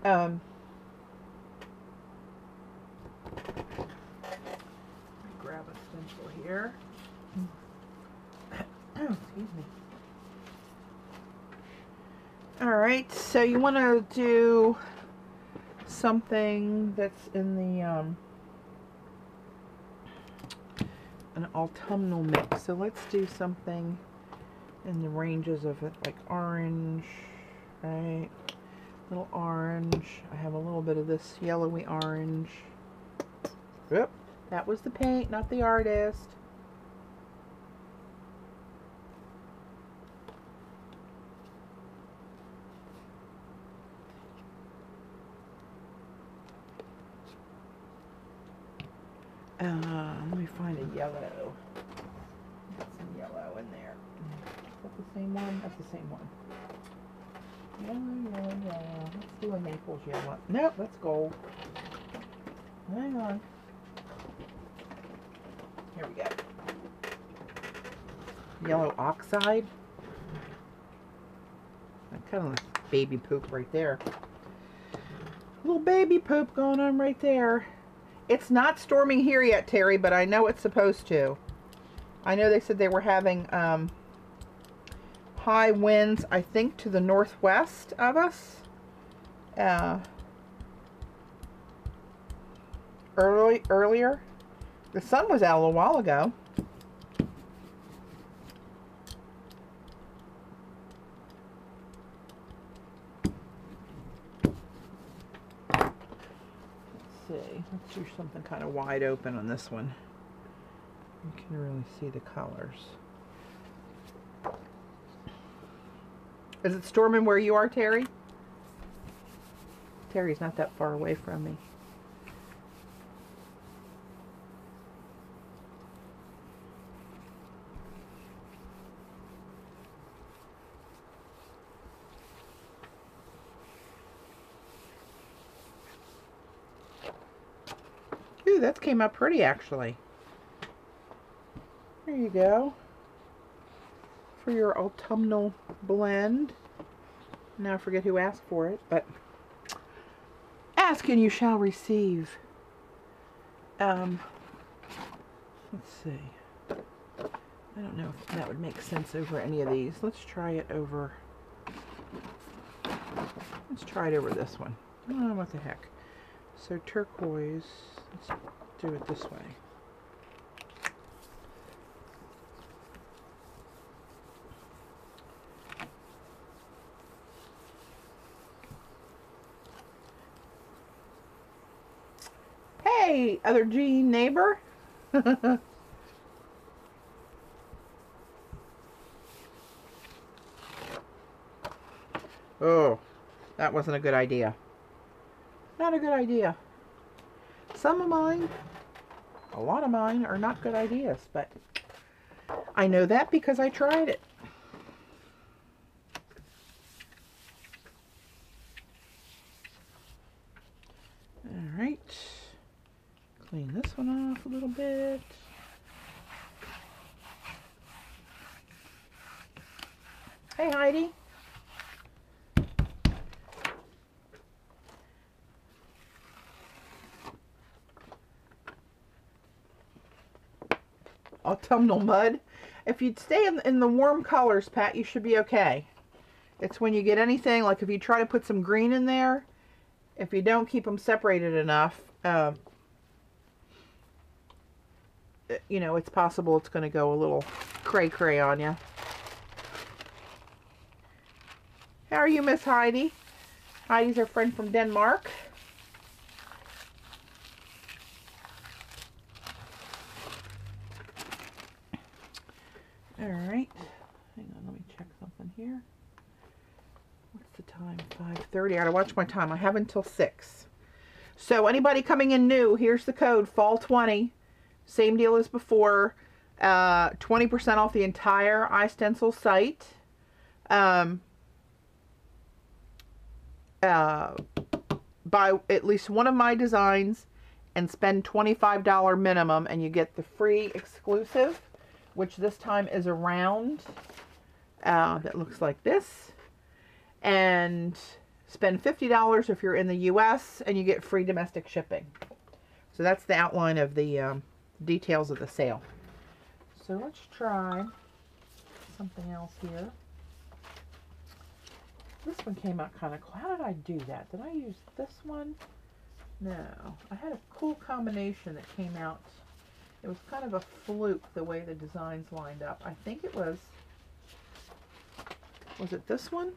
Grab a stencil here. Excuse me. Alright, so you want to do something that's in the an autumnal mix. So let's do something in the ranges of it, like orange, right? Little orange. I have a little bit of this yellowy orange. Yep, that was the paint, not the artist. Let me find a yellow. Got some yellow in there. Is that the same one? That's the same one. Yellow, yellow, yellow. Let's do a Naples yellow. Nope, that's gold. Hang on. Here we go. Yellow oxide. That kind of like baby poop right there. Little baby poop going on right there. It's not storming here yet, Terry, but I know it's supposed to. I know they said they were having high winds, I think, to the northwest of us. Earlier. The sun was out a little while ago. Let's see. Let's do something kind of wide open on this one. You can really see the colors. Is it storming where you are, Terry? Terry's not that far away from me. Ooh, that came out pretty, actually. There you go. For your autumnal blend. Now I forget who asked for it, but ask and you shall receive. Let's see. I don't know if that would make sense over any of these. Let's try it over. Let's try it over this one. Oh, what the heck. So turquoise, let's do it this way. Hey, other Jean neighbor. Oh, that wasn't a good idea. Not a good idea. Some of mine, a lot of mine, are not good ideas, but I know that because I tried it. All right. Clean this one off a little bit. Hey, Heidi. Autumnal mud. If you'd stay in the warm colors, Pat, you should be okay. It's when you get anything, like if you try to put some green in there, if you don't keep them separated enough, you know, it's possible it's going to go a little cray-cray on you. How are you, Miss Heidi? Heidi's our friend from Denmark. All right. Hang on, let me check something here. What's the time? 5:30. I gotta watch my time. I have until 6. So anybody coming in new, here's the code, fall20. Same deal as before. 20% off the entire iStencil site. Buy at least one of my designs and spend $25 minimum and you get the free exclusive, which this time is a round that looks like this. And spend $50 if you're in the US and you get free domestic shipping. So that's the outline of the details of the sale. So let's try something else here. This one came out kind of cool. How did I do that? Did I use this one? No. I had a cool combination that came out. It was kind of a fluke the way the designs lined up. I think it was it this one?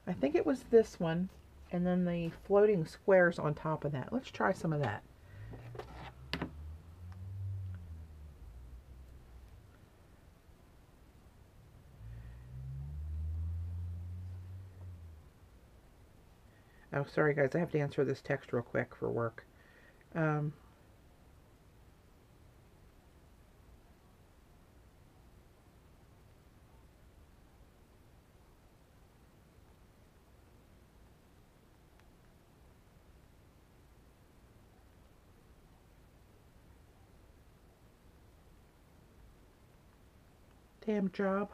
I think it was this one. And then the floating squares on top of that. Let's try some of that. Oh, sorry guys, I have to answer this text real quick for work. Damn job.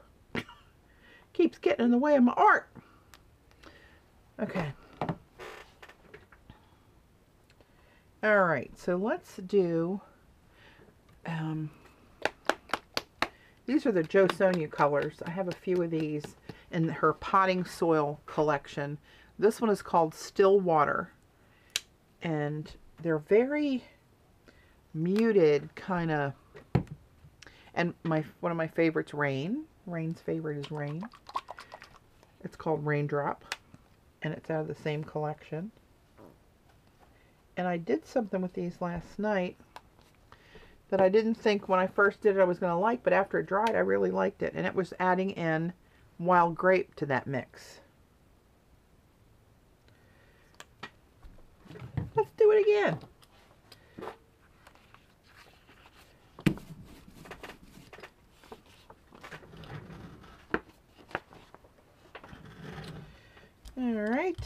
Keeps getting in the way of my art. Okay. Alright, so let's do, these are the Jo Sonia colors. I have a few of these in her potting soil collection. This one is called Still Water. And they're very muted kind of, and one of my favorites, Rain. Rain's favorite is Rain. It's called Raindrop, and it's out of the same collection. And I did something with these last night that I didn't think when I first did it I was going to like, but after it dried I really liked it. And it was adding in wild grape to that mix. Let's do it again. All right.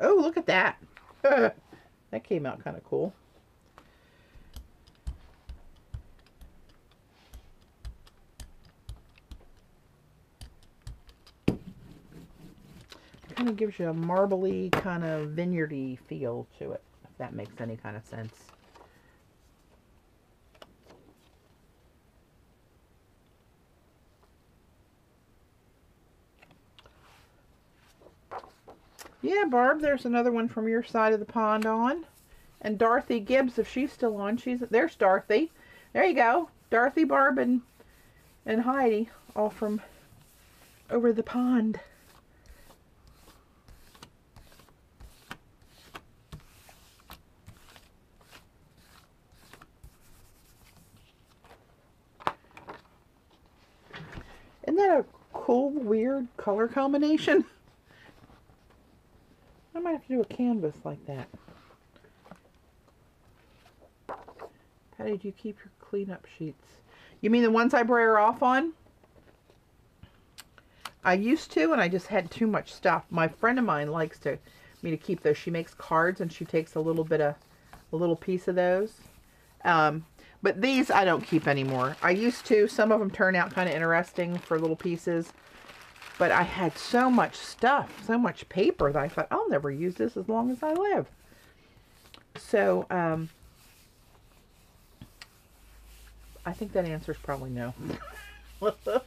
Oh, look at that. That came out kind of cool. Kind of gives you a marbly, kind of vineyardy feel to it, if that makes any kind of sense. Yeah, Barb, there's another one from your side of the pond on. And Dorothy Gibbs, if she's still on, there's Dorothy. There you go. Dorothy, Barb, and Heidi, all from over the pond. Isn't that a cool, weird color combination? I might have to do a canvas like that. Patty, do you keep your cleanup sheets? You mean the ones I brayer off on? I used to, and I just had too much stuff. My friend of mine likes me to keep those. She makes cards, and she takes a little piece of those. But these I don't keep anymore. I used to. Some of them turn out kind of interesting for little pieces. But I had so much stuff, so much paper that I thought, I'll never use this as long as I live. So, I think that answer is probably no. It's a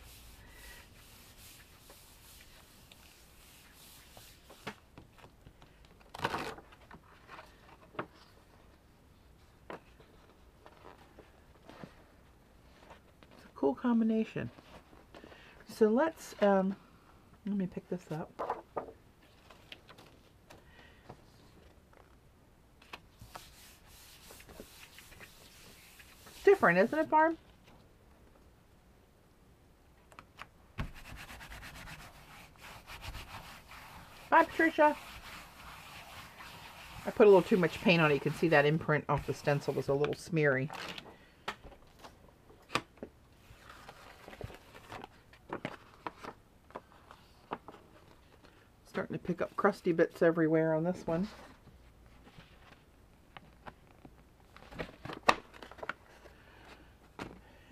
cool combination. So let's, let me pick this up. Different, isn't it, Barb? Bye, Patricia. I put a little too much paint on it. You can see that imprint off the stencil was a little smeary. Starting to pick up crusty bits everywhere on this one.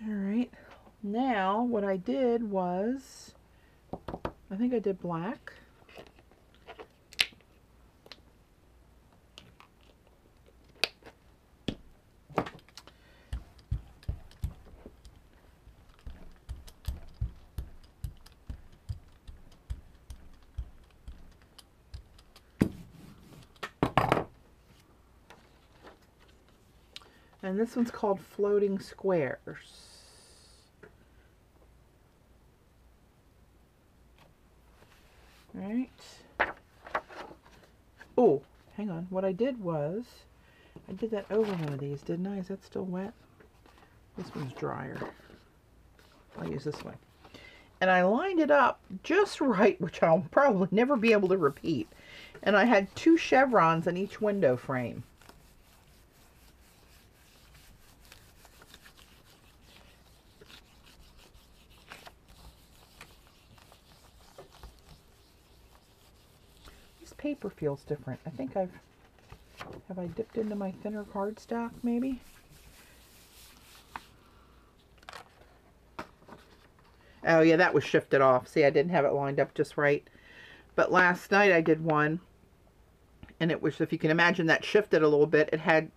Alright, now what I did was, I think I did black. And this one's called Floating Squares. Right. Oh, hang on. What I did was, I did that over one of these, didn't I? Is that still wet? This one's drier. I'll use this one. And I lined it up just right, which I'll probably never be able to repeat. And I had 2 chevrons in each window frame. Paper feels different. I think have I dipped into my thinner cardstock maybe? Oh yeah, that was shifted off. See, I didn't have it lined up just right. But last night I did one, and it was, if you can imagine, that shifted a little bit. It had,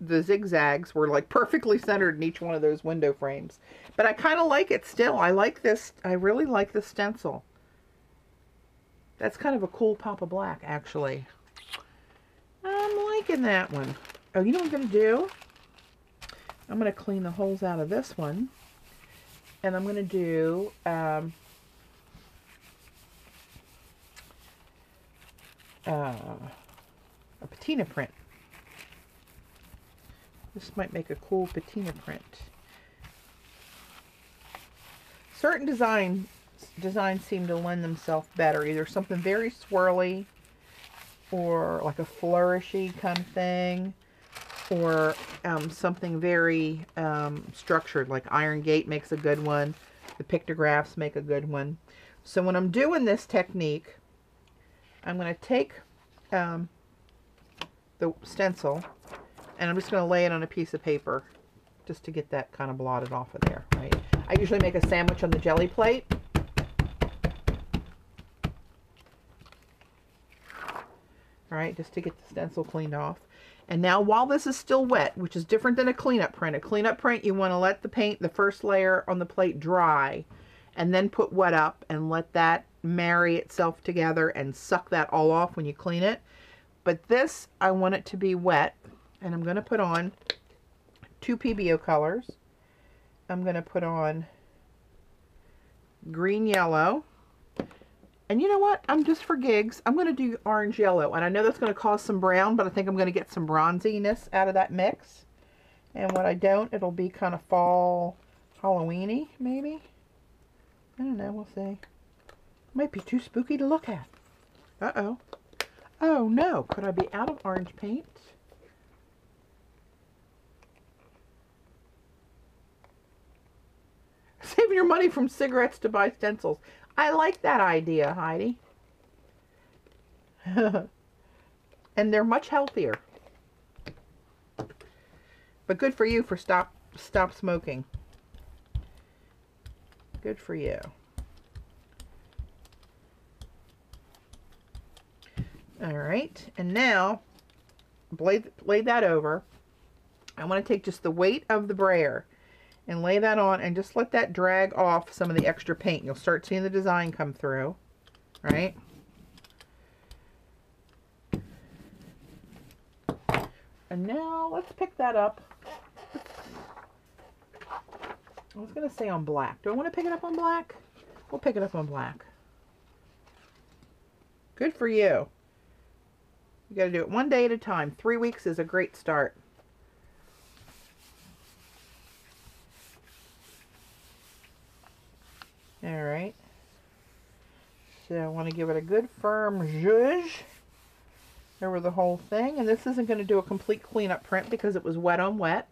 the zigzags were like perfectly centered in each one of those window frames. But I kind of like it still. I like this. I really like the stencil. That's kind of a cool pop of black, actually. I'm liking that one. Oh, you know what I'm going to do? I'm going to clean the holes out of this one. And I'm going to do... a patina print. This might make a cool patina print. Certain designs seem to lend themselves better. Either something very swirly or like a flourishy kind of thing, or something very structured, like Iron Gate makes a good one. The pictographs make a good one. So when I'm doing this technique, I'm going to take the stencil and I'm just going to lay it on a piece of paper just to get that kind of blotted off of there, right? I usually make a sandwich on the jelly plate. All right, just to get the stencil cleaned off. And now while this is still wet, which is different than a cleanup print. A cleanup print, you want to let the paint, the first layer on the plate, dry and then put wet up and let that marry itself together and suck that all off when you clean it. But this, I want it to be wet, and I'm going to put on 2 PBO colors. I'm going to put on green yellow. And you know what? I'm just for gigs. I'm going to do orange yellow. And I know that's going to cause some brown, but I think I'm going to get some bronziness out of that mix. And when I don't, it'll be kind of fall Halloween-y, maybe. I don't know. We'll see. Might be too spooky to look at. Uh-oh. Oh, no. Could I be out of orange paint? Saving your money from cigarettes to buy stencils. I like that idea, Heidi. And they're much healthier. But good for you for stop smoking. Good for you. All right, and now lay that over. I want to take just the weight of the brayer and lay that on and just let that drag off some of the extra paint. You'll start seeing the design come through, right? And now let's pick that up. I was going to say on black. Do I want to pick it up on black? We'll pick it up on black. Good for you. You got to do it one day at a time. 3 weeks is a great start. All right. So I want to give it a good firm zhuzh over the whole thing. And this isn't going to do a complete cleanup print because it was wet on wet.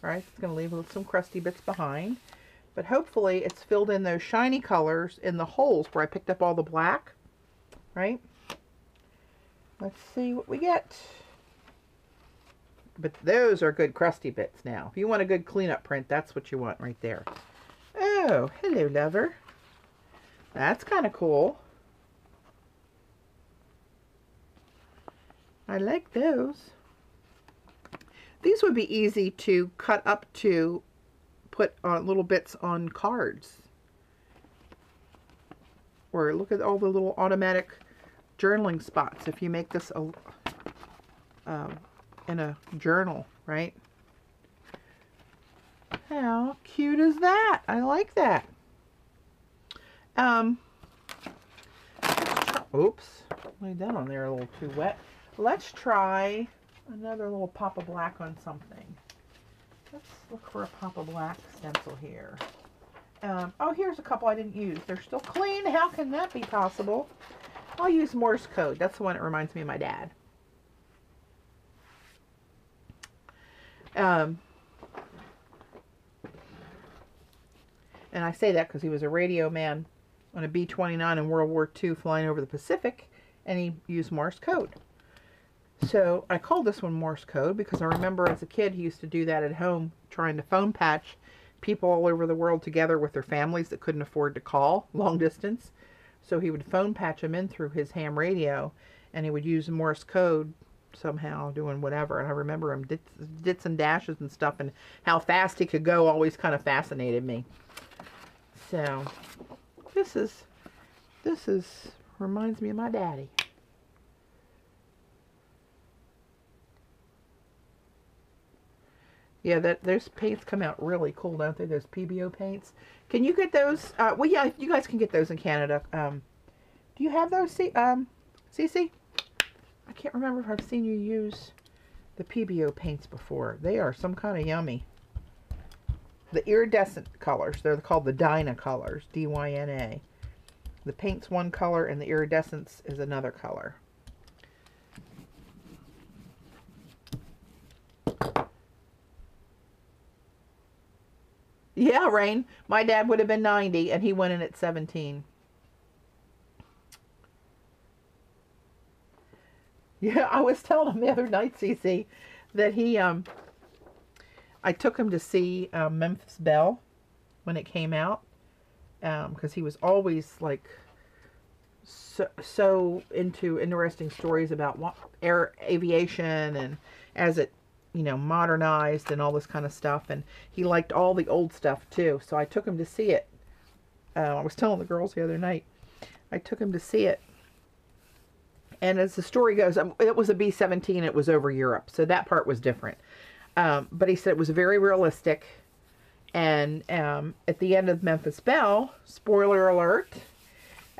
All right. It's going to leave some crusty bits behind. But hopefully it's filled in those shiny colors in the holes where I picked up all the black. Right? Let's see what we get. But those are good crusty bits now. If you want a good cleanup print, that's what you want right there. Oh, hello, lover. That's kind of cool. I like those. These would be easy to cut up to put on little bits on cards. Or look at all the little automatic journaling spots if you make this in a journal, right? How cute is that? I like that. Oops, laid that on there a little too wet. Let's try another little pop of black on something. Let's look for a pop of black stencil here. Oh, here's a couple I didn't use. They're still clean. How can that be possible? I'll use Morse code. That's the one that reminds me of my dad. And I say that because he was a radio man on a B-29 in World War II flying over the Pacific, and he used Morse code. So I called this one Morse code because I remember as a kid he used to do that at home, trying to phone patch people all over the world together with their families that couldn't afford to call long distance. So he would phone patch them in through his ham radio, and he would use Morse code somehow doing whatever. And I remember him dits and dashes and stuff, and how fast he could go always kind of fascinated me. So this reminds me of my daddy. Yeah, those paints come out really cool, don't they? Those PBO paints. Can you get those? Well, yeah, you guys can get those in Canada. Do you have those, Cece? I can't remember if I've seen you use the PBO paints before. They are some kind of yummy. The iridescent colors, they're called the Dyna colors, D-Y-N-A. The paint's one color and the iridescence is another color. Yeah, Rain. My dad would have been 90 and he went in at 17. Yeah, I was telling him the other night, Cece, that I took him to see Memphis Belle when it came out, because he was always like so into interesting stories about aviation and as it, you know, modernized and all this kind of stuff, and he liked all the old stuff too. So I took him to see it. I was telling the girls the other night, I took him to see it. And as the story goes, it was a B-17, it was over Europe, so that part was different. But he said it was very realistic. And at the end of Memphis Belle, spoiler alert,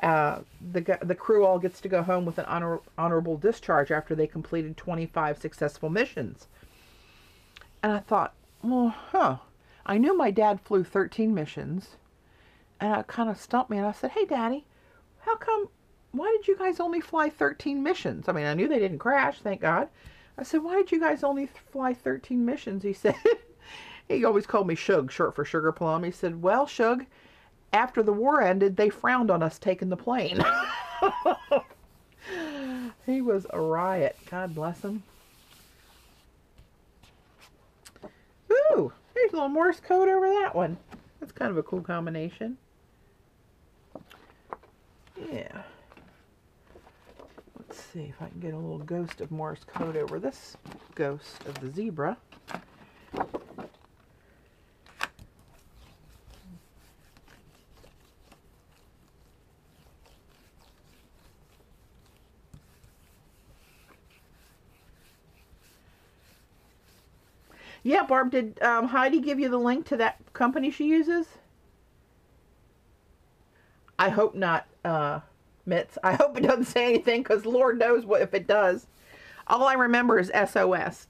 the crew all gets to go home with an honorable discharge after they completed 25 successful missions. And I thought, well, I knew my dad flew 13 missions. And it kind of stumped me. And I said, hey, Daddy, why did you guys only fly 13 missions? I mean, I knew they didn't crash, thank God. I said, why did you guys only fly 13 missions? He said, he always called me Shug, short for Sugar Plum. He said, well, Shug, after the war ended, they frowned on us taking the plane. He was a riot. God bless him. Ooh, there's a little Morse code over that one. That's kind of a cool combination. Yeah. Let's see if I can get a little ghost of Morse code over this ghost of the zebra. Yeah, Barb, did Heidi give you the link to that company she uses? I hope not, Mitz. I hope it doesn't say anything, because Lord knows what if it does. All I remember is SOS. ... ... ... ... ... ... ... ... ... ...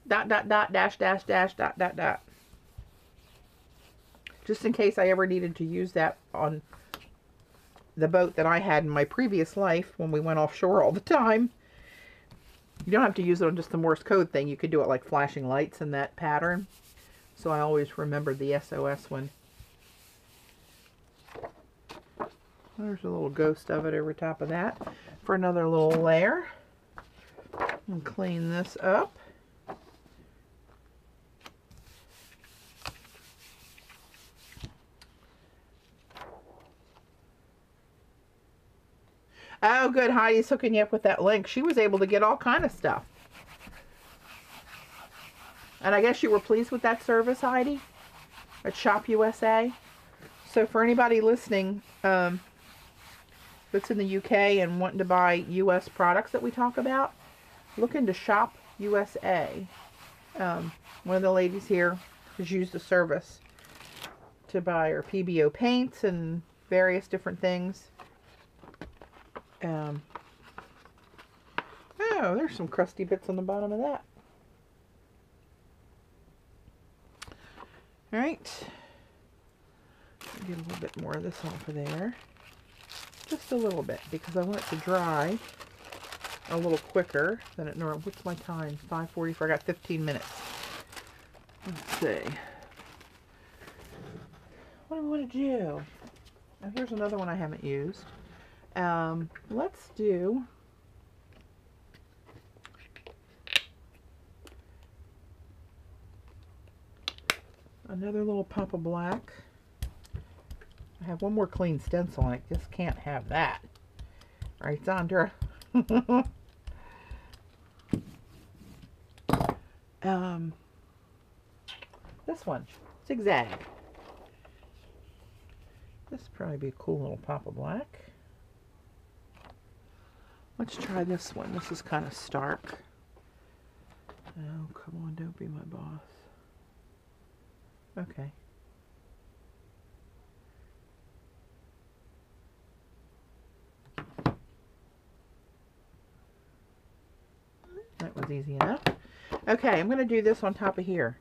Just in case I ever needed to use that on the boat that I had in my previous life when we went offshore all the time. You don't have to use it on just the Morse code thing. You could do it like flashing lights in that pattern. So I always remembered the SOS one. There's a little ghost of it over top of that for another little layer. And clean this up. Oh, good. Heidi's hooking you up with that link. She was able to get all kind of stuff. And I guess you were pleased with that service, Heidi, at Shop USA. So for anybody listening that's in the UK and wanting to buy US products that we talk about, look into Shop USA. One of the ladies here has used the service to buy her PBO paints and various different things. Oh, there's some crusty bits on the bottom of that. All right. Get a little bit more of this off of there. Just a little bit, because I want it to dry a little quicker than it normally. What's my time? 5:44. I got 15 minutes. Let's see. What do I want to do? Oh, here's another one I haven't used. Let's do another little pop of black. I have one more clean stencil and I just can't have that. Right, Sandra? This one, zigzag. This would probably be a cool little pop of black. Let's try this one. This is kind of stark. Oh, come on, don't be my boss. Okay. one's easy enough. Okay, I'm going to do this on top of here.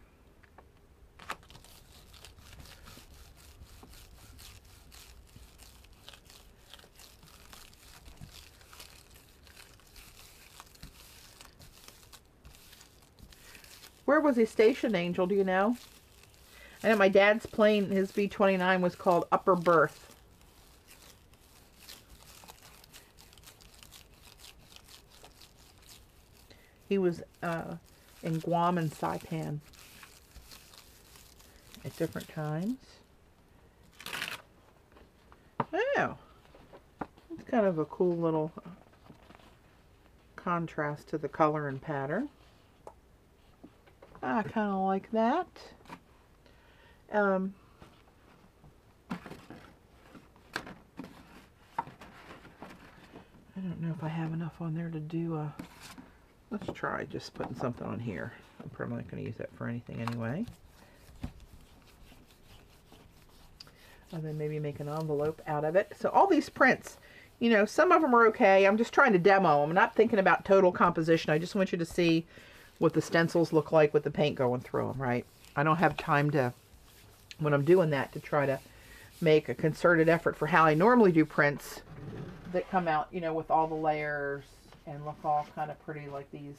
Where was he stationed, Angel? Do you know? I know my dad's plane, his B-29, was called Upper Berth. He was in Guam and Saipan at different times. Oh, it's kind of a cool little contrast to the color and pattern. I kind of like that. I don't know if I have enough on there to do a... Let's try just putting something on here. I'm probably not going to use that for anything anyway. And then maybe make an envelope out of it. So all these prints, you know, some of them are okay. I'm just trying to demo them. I'm not thinking about total composition. I just want you to see what the stencils look like with the paint going through them, right? I don't have time to, when I'm doing that, to try to make a concerted effort for how I normally do prints that come out, you know, with all the layers and look all kind of pretty like these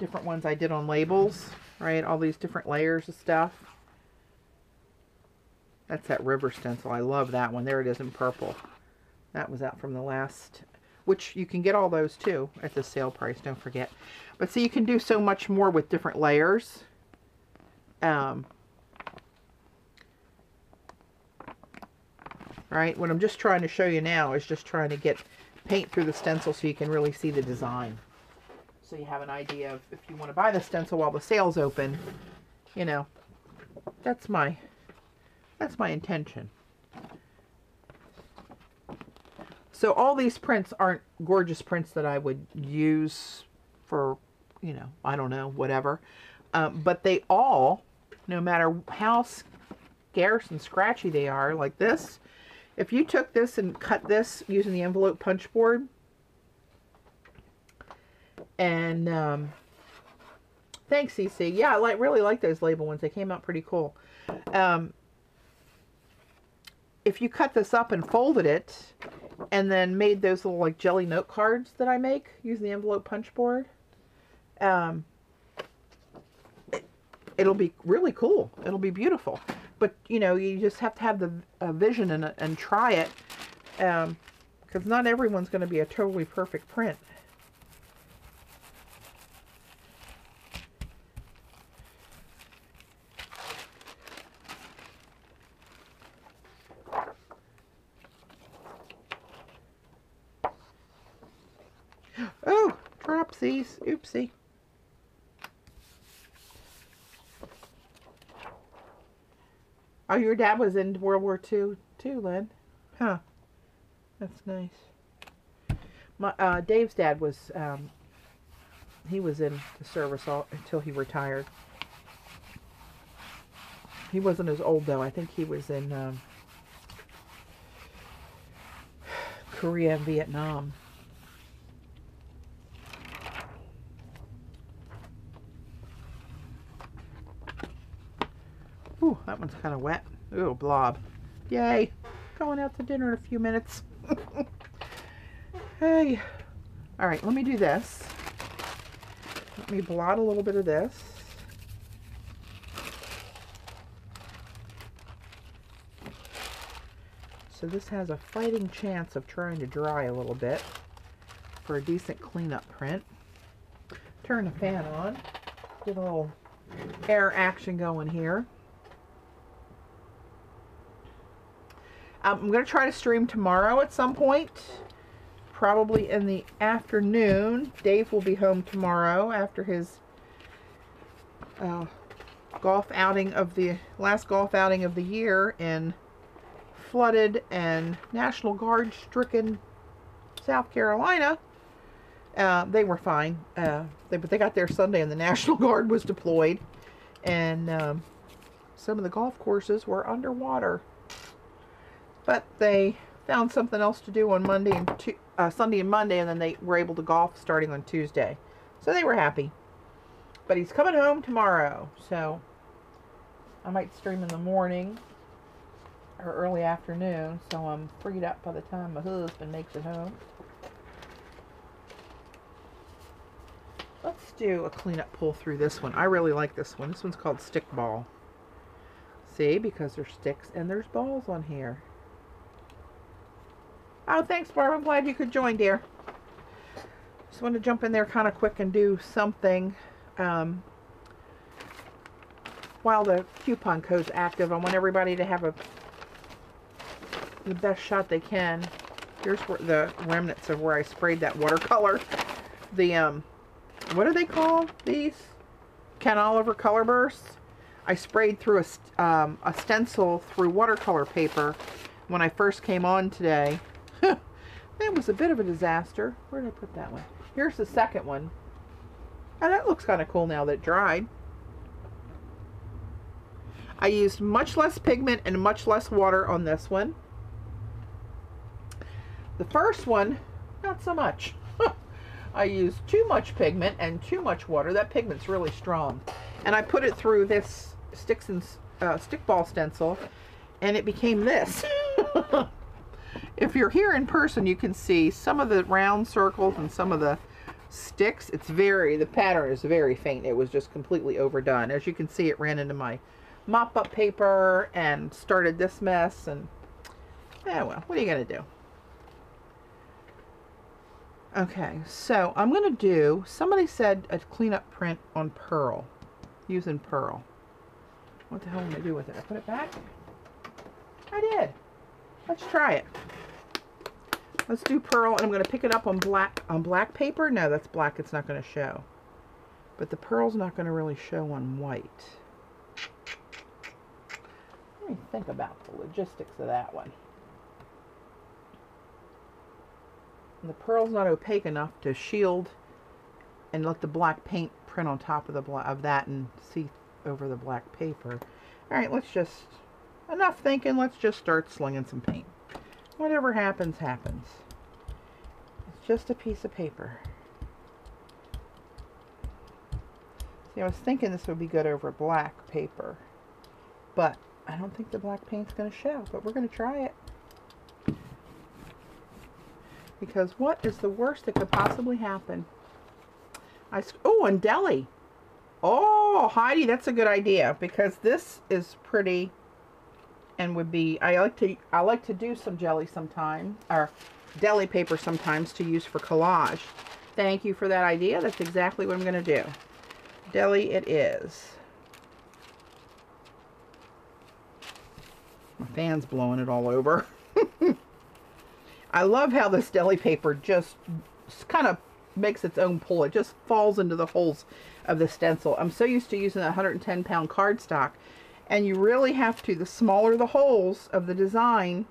different ones I did on labels, right? All these different layers of stuff. That's that river stencil. I love that one. There it is in purple. That was out from the last, which you can get all those too at the sale price, don't forget. But see, you can do so much more with different layers. Right? What I'm just trying to show you now is just trying to get paint through the stencil so you can really see the design. So you have an idea of if you want to buy the stencil while the sale's open, you know, that's my intention. So all these prints aren't gorgeous prints that I would use for, you know, I don't know, whatever. But they all, no matter how scarce and scratchy they are, like this, if you took this and cut this using the envelope punch board, and thanks, CC. Yeah, I really like those label ones. They came out pretty cool. If you cut this up and folded it, and then made those little like jelly note cards that I make using the envelope punch board, it'll be really cool. It'll be beautiful. But, you know, you just have to have the vision and try it, because not everyone's going to be a totally perfect print. Oh, dropsies. Oopsie. Oh, your dad was in World War II too, Lynn. Huh. That's nice. My Dave's dad was, he was in the service until he retired. He wasn't as old though. I think he was in Korea and Vietnam. Ooh, that one's kind of wet. Ooh, blob. Yay. Going out to dinner in a few minutes. Hey. All right, let me do this. Let me blot a little bit of this. So this has a fighting chance of trying to dry a little bit for a decent cleanup print. Turn the fan on. Get a little air action going here. I'm going to try to stream tomorrow at some point, probably in the afternoon. Dave will be home tomorrow after his golf outing of the last golf outing of the year in flooded and National Guard stricken South Carolina. They were fine, but they got there Sunday and the National Guard was deployed, and some of the golf courses were underwater. But they found something else to do on Monday and Sunday and Monday, and then they were able to golf starting on Tuesday. So they were happy. But he's coming home tomorrow, so I might stream in the morning or early afternoon, so I'm freed up by the time my husband makes it home. Let's do a cleanup pull through this one. I really like this one. This one's called Stick Ball. See, because there's sticks and there's balls on here. Oh, thanks, Barb. I'm glad you could join, dear. Just want to jump in there kind of quick and do something. While the coupon code's active, I want everybody to have the best shot they can. Here's where the remnants of where I sprayed that watercolor. The what are they called? These Ken Oliver color bursts. I sprayed through a stencil through watercolor paper when I first came on today. That was a bit of a disaster. Where did I put that one? Here's the second one. Oh, that looks kind of cool now that it dried. I used much less pigment and much less water on this one. The first one, not so much. I used too much pigment and too much water. That pigment's really strong. And I put it through this stick ball stencil, and it became this. If you're here in person, you can see some of the round circles and some of the sticks. The pattern is very faint. It was just completely overdone. As you can see, it ran into my mop-up paper and started this mess, and yeah, well, what are you gonna do? Okay, so I'm gonna do, somebody said a cleanup print on pearl, using pearl. What the hell am I do with it? I put it back? I did. Let's try it. Let's do pearl, and I'm going to pick it up on black paper. No, that's black. It's not going to show. But the pearl's not going to really show on white. Let me think about the logistics of that one. And the pearl's not opaque enough to shield and let the black paint print on top of that and see over the black paper. All right, let's just, enough thinking. Let's just start slinging some paint. Whatever happens, happens. It's just a piece of paper. See, I was thinking this would be good over black paper, but I don't think the black paint's going to show, but we're going to try it. Because what is the worst that could possibly happen? Oh, and deli. Oh, Heidi, that's a good idea, because this is pretty and would be, I like to do some jelly sometime, or deli paper sometimes to use for collage. Thank you for that idea. That's exactly what I'm going to do. Deli it is. My fan's blowing it all over. I love how this deli paper just kind of makes its own pull. It just falls into the holes of the stencil. I'm so used to using a 110-pound cardstock, and you really have to, the smaller the holes of the design,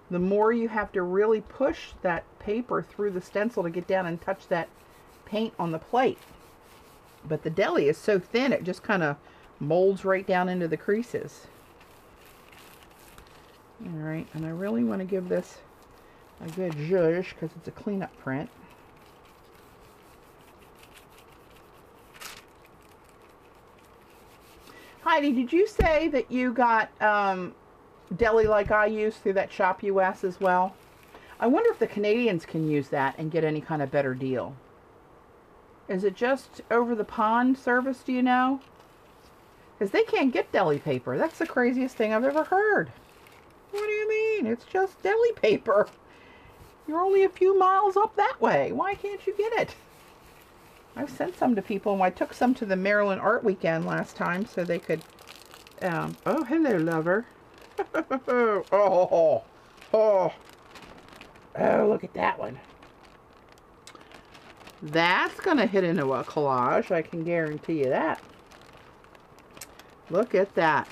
the more you have to really push that paper through the stencil to get down and touch that paint on the plate. But the deli is so thin, it just kind of molds right down into the creases. Alright, and I really want to give this a good zhuzh because it's a cleanup print. Heidi, did you say that you got deli like I use through that Shop US as well? I wonder if the Canadians can use that and get any kind of better deal. Is it just over the pond service, do you know? Because they can't get deli paper. That's the craziest thing I've ever heard. What do you mean? It's just deli paper. You're only a few miles up that way. Why can't you get it? I've sent some to people, and I took some to the Maryland Art Weekend last time so they could, oh, hello, lover. Oh, look at that one. That's going to hit into a collage, I can guarantee you that. Look at that.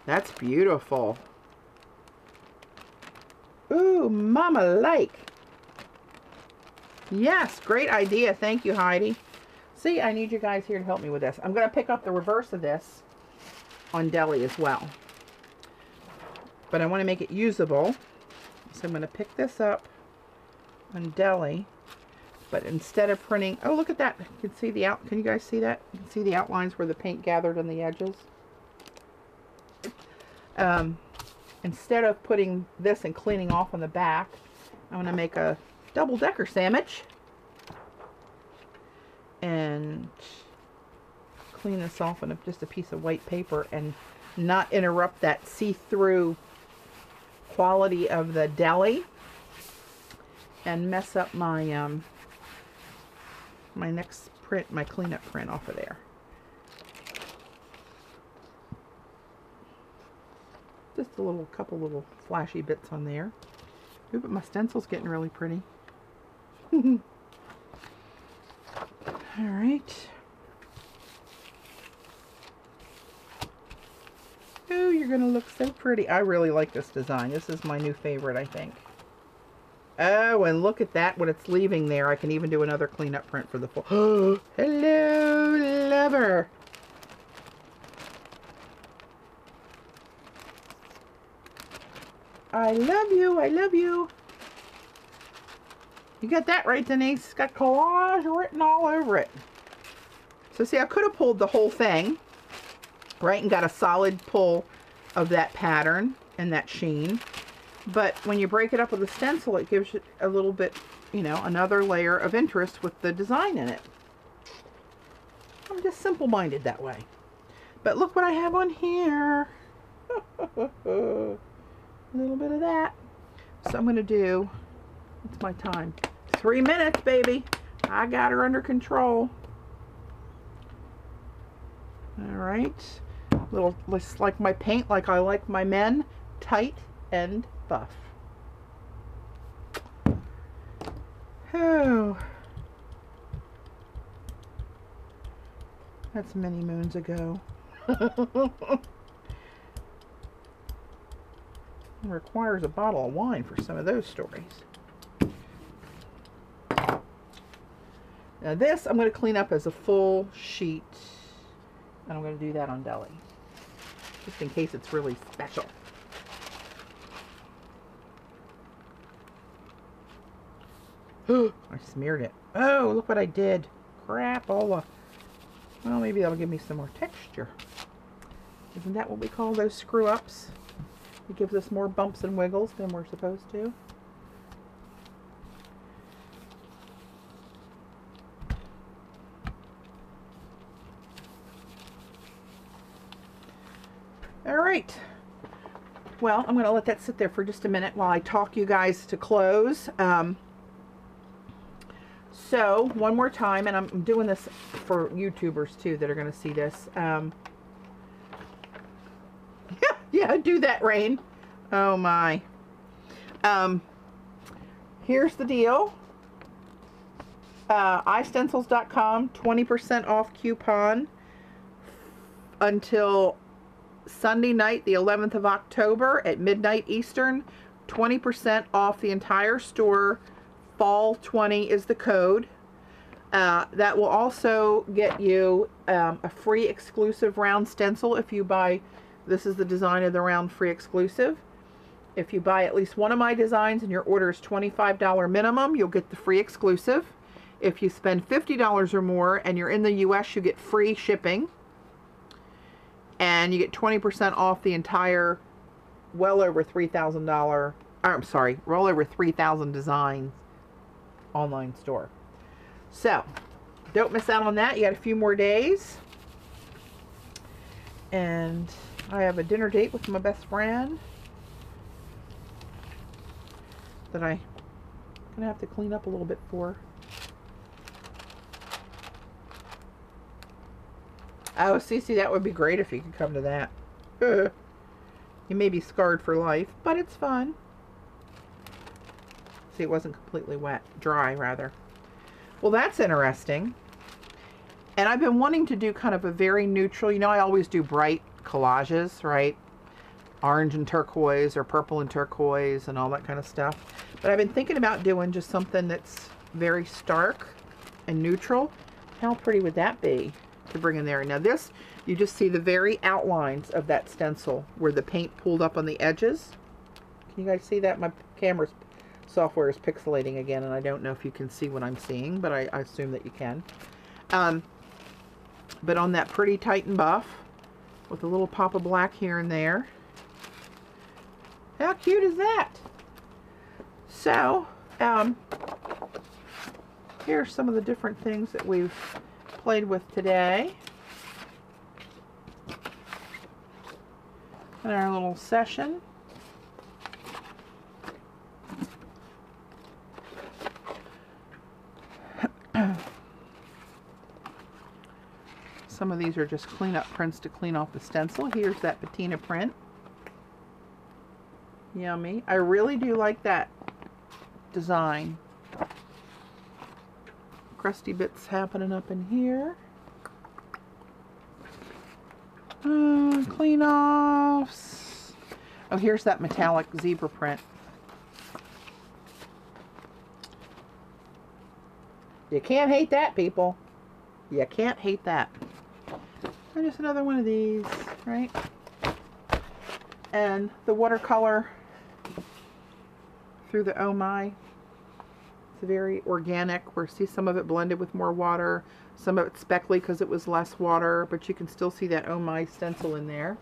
That's beautiful. Ooh, mama like. Yes, great idea. Thank you, Heidi. See, I need you guys here to help me with this. I'm going to pick up the reverse of this on deli as well. But I want to make it usable. So I'm going to pick this up on Deli, but instead of printing, oh, look at that. You can see the can you guys see that? You can see the outlines where the paint gathered on the edges. Instead of putting this and cleaning off on the back, I'm going to make a double-decker sandwich and clean this off on just a piece of white paper and not interrupt that see-through quality of the Deli and mess up my my next print, my cleanup print off of there. Just a couple little flashy bits on there. Ooh, but my stencil's getting really pretty. All right. Ooh, you're gonna look so pretty. I really like this design. This is my new favorite, I think. Oh, and look at that, what it's leaving there. I can even do another cleanup print for the full. Oh, hello, lover. I love you. I love you. You got that right, Denise. It's got collage written all over it. So see, I could have pulled the whole thing, right, and got a solid pull of that pattern and that sheen. But when you break it up with a stencil, it gives you a little bit, you know, another layer of interest with the design in it. I'm just simple-minded that way. But look what I have on here. A little bit of that. So I'm going to do, what's my time? 3 minutes, baby. I got her under control. All right. Little, just like my paint, like I like my men, tight and buff. Oh. That's many moons ago. It requires a bottle of wine for some of those stories. Now this I'm going to clean up as a full sheet, and I'm going to do that on Deli, just in case it's really special. I smeared it. Oh, look what I did. Crapola. Well, maybe that'll give me some more texture. Isn't that what we call those screw-ups? It gives us more bumps and wiggles than we're supposed to. All right. Well, I'm going to let that sit there for just a minute while I talk you guys to close. So, one more time, and I'm doing this for YouTubers too that are going to see this. Yeah, do that, Rain. Oh my. Here's the deal. iStencils.com, 20% off coupon until Sunday night, the 11th of October at midnight Eastern. 20% off the entire store. Fall 20 is the code. That will also get you a free exclusive round stencil if you buy. This is the design of the round free exclusive. If you buy at least one of my designs and your order is $25 minimum, you'll get the free exclusive. If you spend $50 or more and you're in the US, you get free shipping. And you get 20% off the entire well over $3,000, I'm sorry, well over 3,000 designs online store. So, don't miss out on that. You got a few more days. And I have a dinner date with my best friend that I'm gonna have to clean up a little bit for. Oh, Cece, that would be great if you could come to that. You may be scarred for life, but it's fun. See, it wasn't completely wet. Dry, rather. Well, that's interesting. And I've been wanting to do kind of a very neutral, you know, I always do bright collages, right? Orange and turquoise or purple and turquoise and all that kind of stuff. But I've been thinking about doing just something that's very stark and neutral. How pretty would that be to bring in there? Now this, you just see the very outlines of that stencil where the paint pulled up on the edges. Can you guys see that? My camera's software is pixelating again, and I don't know if you can see what I'm seeing, but I assume that you can. But on that pretty Titan buff, with a little pop of black here and there. How cute is that? So, here's some of the different things that we've played with today in our little session. Some of these are just cleanup prints to clean off the stencil. Here's that Patina print. Yummy. I really do like that design. Crusty bits happening up in here. Clean offs. Oh, here's that metallic zebra print. You can't hate that, people. You can't hate that. And just another one of these, right? And the watercolor through the Oh My. It's very organic. We see some of it blended with more water, some of it speckly because it was less water, but you can still see that Oh My stencil in there.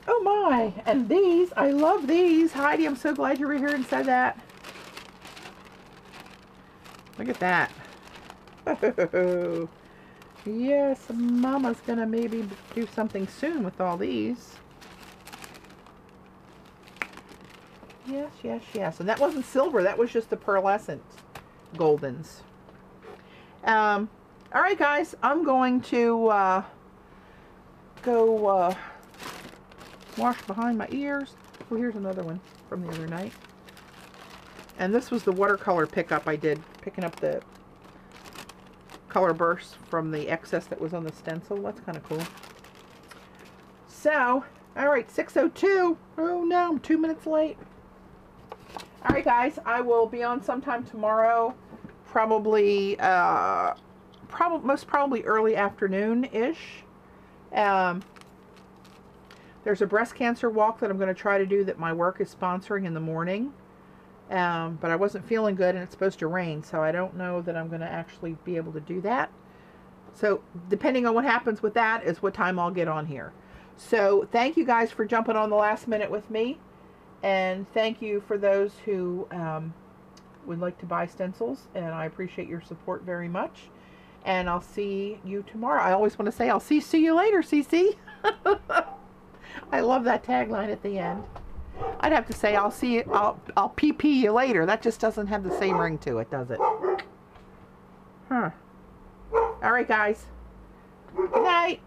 Oh my! And these, I love these. Heidi, I'm so glad you were here and said that. Look at that. Oh, yes, Mama's gonna maybe do something soon with all these. Yes, yes, yes. And that wasn't silver. That was just the pearlescent goldens. All right, guys. I'm going to go wash behind my ears. Oh, here's another one from the other night. And this was the watercolor pickup I did, picking up the color bursts from the excess that was on the stencil. That's kind of cool. So, all right, 6:02. Oh no, I'm 2 minutes late. All right, guys, I will be on sometime tomorrow, probably, most probably early afternoon-ish. There's a breast cancer walk that I'm going to try to do that my work is sponsoring in the morning. But I wasn't feeling good and it's supposed to rain, so I don't know that I'm going to actually be able to do that. So depending on what happens with that is what time I'll get on here. So thank you guys for jumping on the last minute with me. And thank you for those who would like to buy stencils. And I appreciate your support very much. And I'll see you tomorrow. I always want to say I'll see you later, CC. I love that tagline at the end. I'd have to say I'll PP you later. That just doesn't have the same ring to it, does it? Huh. All right, guys. Good night.